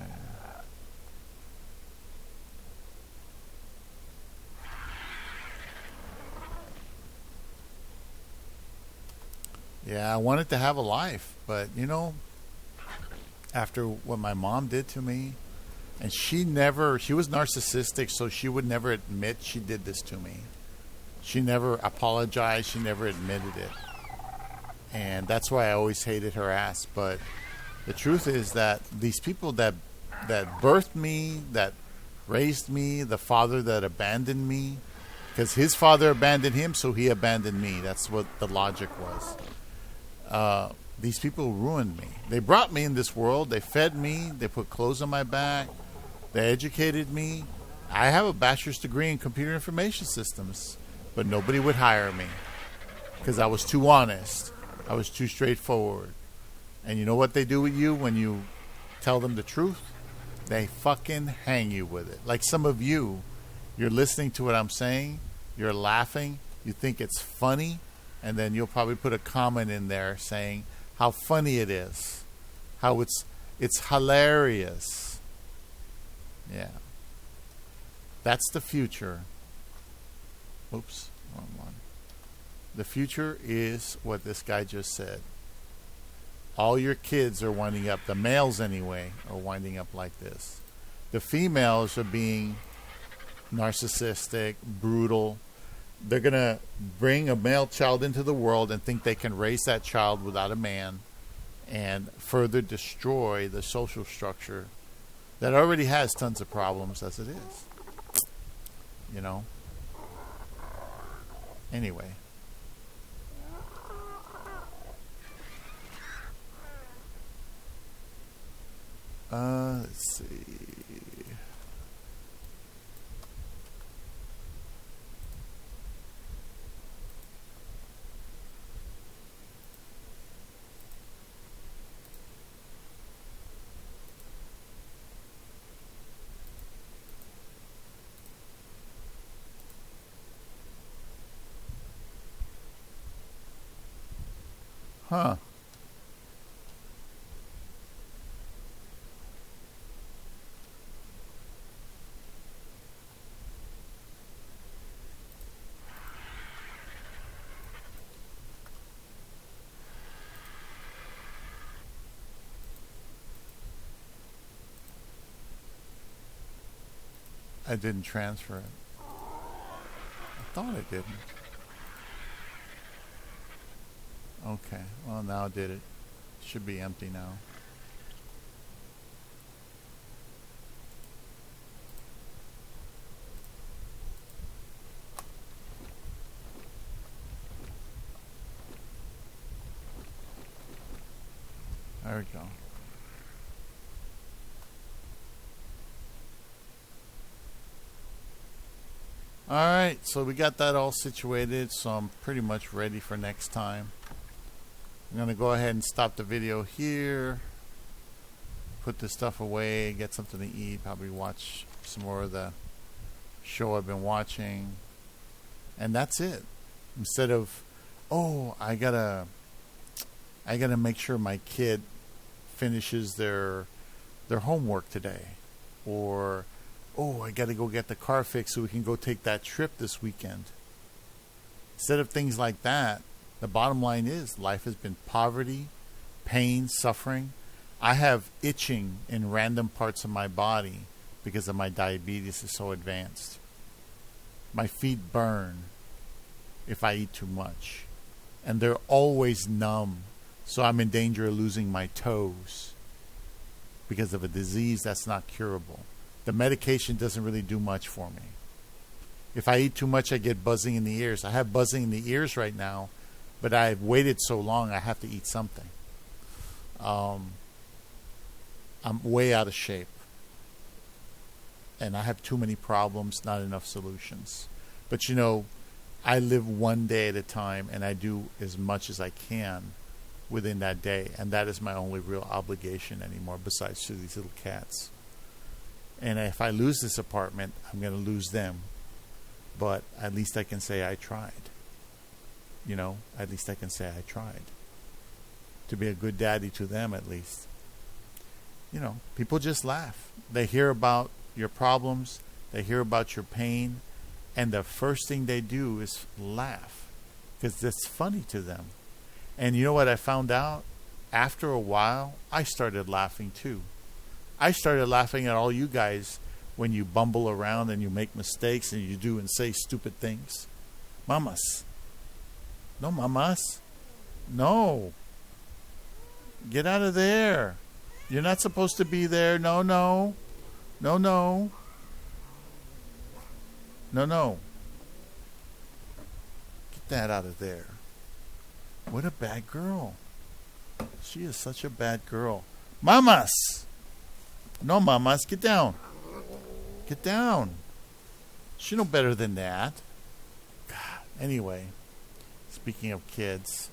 Yeah, I wanted to have a life, but after what my mom did to me, and she was narcissistic, so she would never admit she did this to me. She never apologized. She never admitted it. And that's why I always hated her ass. But the truth is that these people that birthed me, that raised me, the father that abandoned me, because his father abandoned him, so he abandoned me. That's what the logic was. These people ruined me. They brought me in this world. They fed me. They put clothes on my back. They educated me. I have a bachelor's degree in computer information systems, but nobody would hire me because I was too honest. I was too straightforward. And you know what they do with you when you tell them the truth? They fucking hang you with it. Like some of you, you're listening to what I'm saying. You're laughing. You think it's funny. And then you'll probably put a comment in there saying how funny it is, how it's hilarious. Yeah. That's the future. Oops, wrong one. The future is what this guy just said. All your kids are winding up, the males anyway, are winding up like this. The females are being narcissistic, brutal, They're going to bring a male child into the world and think they can raise that child without a man and further destroy the social structure that already has tons of problems as it is. You know? Anyway. Let's see. Huh. I didn't transfer it. I thought I didn't. Okay, well now I did it. Should be empty now. There we go. Alright, so we got that all situated, so I'm pretty much ready for next time. I'm going to go ahead and stop the video here, put this stuff away, get something to eat, probably watch some more of the show I've been watching, and that's it. Instead of, oh, I gotta make sure my kid finishes their homework today, or oh, I gotta go get the car fixed so we can go take that trip this weekend. Instead of things like that, the bottom line is life has been poverty, pain, suffering. I have itching in random parts of my body because of my diabetes is so advanced. My feet burn if I eat too much. And they're always numb. So I'm in danger of losing my toes because of a disease that's not curable. The medication doesn't really do much for me. If I eat too much, I get buzzing in the ears. I have buzzing in the ears right now, but I've waited so long, I have to eat something. I'm way out of shape. And I have too many problems, not enough solutions. But you know, I live one day at a time, and I do as much as I can within that day. And that is my only real obligation anymore, besides to these little cats. And if I lose this apartment, I'm going to lose them. But at least I can say I tried. You know, at least I can say I tried. To be a good daddy to them, at least. You know, people just laugh. They hear about your problems. They hear about your pain. And the first thing they do is laugh. Because that's funny to them. And you know what I found out? After a while, I started laughing too. I started laughing at all you guys when you bumble around and you make mistakes and you do and say stupid things. Mamas. No, mamas. No. Get out of there. You're not supposed to be there. No, no. No, no. No, no. Get that out of there. What a bad girl. She is such a bad girl. Mamas. No, mamas, get down. Get down. She know better than that. God. Anyway, speaking of kids.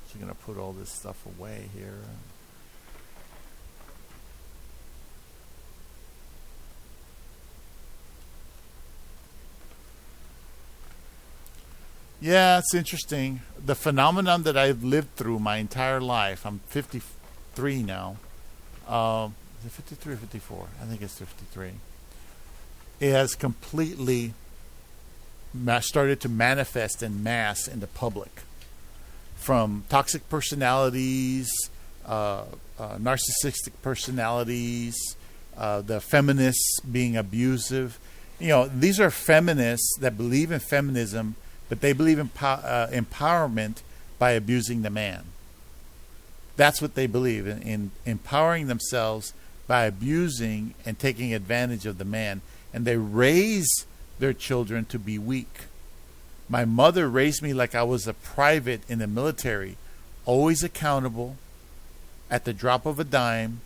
So I'm going to put all this stuff away here. Yeah, it's interesting. The phenomenon that I've lived through my entire life, I'm 53 now. Is it 53 or 54? I think it's 53. It has completely started to manifest en masse in the public. From toxic personalities, narcissistic personalities, the feminists being abusive. You know, these are feminists that believe in feminism, but they believe in empowerment by abusing the man. That's what they believe in empowering themselves by abusing and taking advantage of the man. And they raise their children to be weak. My mother raised me like I was a private in the military, always accountable, at the drop of a dime.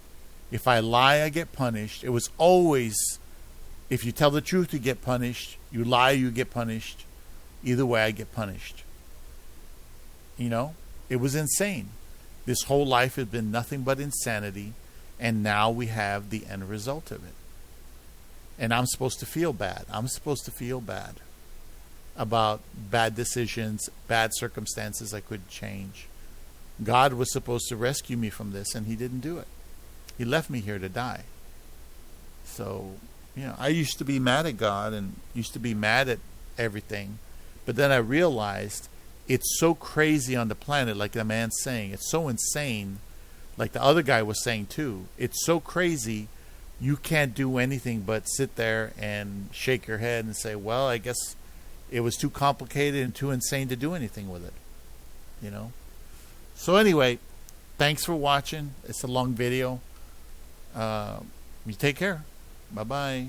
If I lie, I get punished. It was always, if you tell the truth, you get punished. You lie, you get punished. Either way, I get punished. You know, it was insane. This whole life has been nothing but insanity, and now we have the end result of it. And I'm supposed to feel bad. I'm supposed to feel bad about bad decisions, bad circumstances I couldn't change. God was supposed to rescue me from this, and he didn't do it. He left me here to die. So, you know, I used to be mad at God and used to be mad at everything. But then I realized it's so crazy on the planet, like the man's saying. It's so insane, like the other guy was saying too. It's so crazy, you can't do anything but sit there and shake your head and say, well, I guess it was too complicated and too insane to do anything with it. You know? So anyway, thanks for watching. It's a long video. You take care. Bye-bye.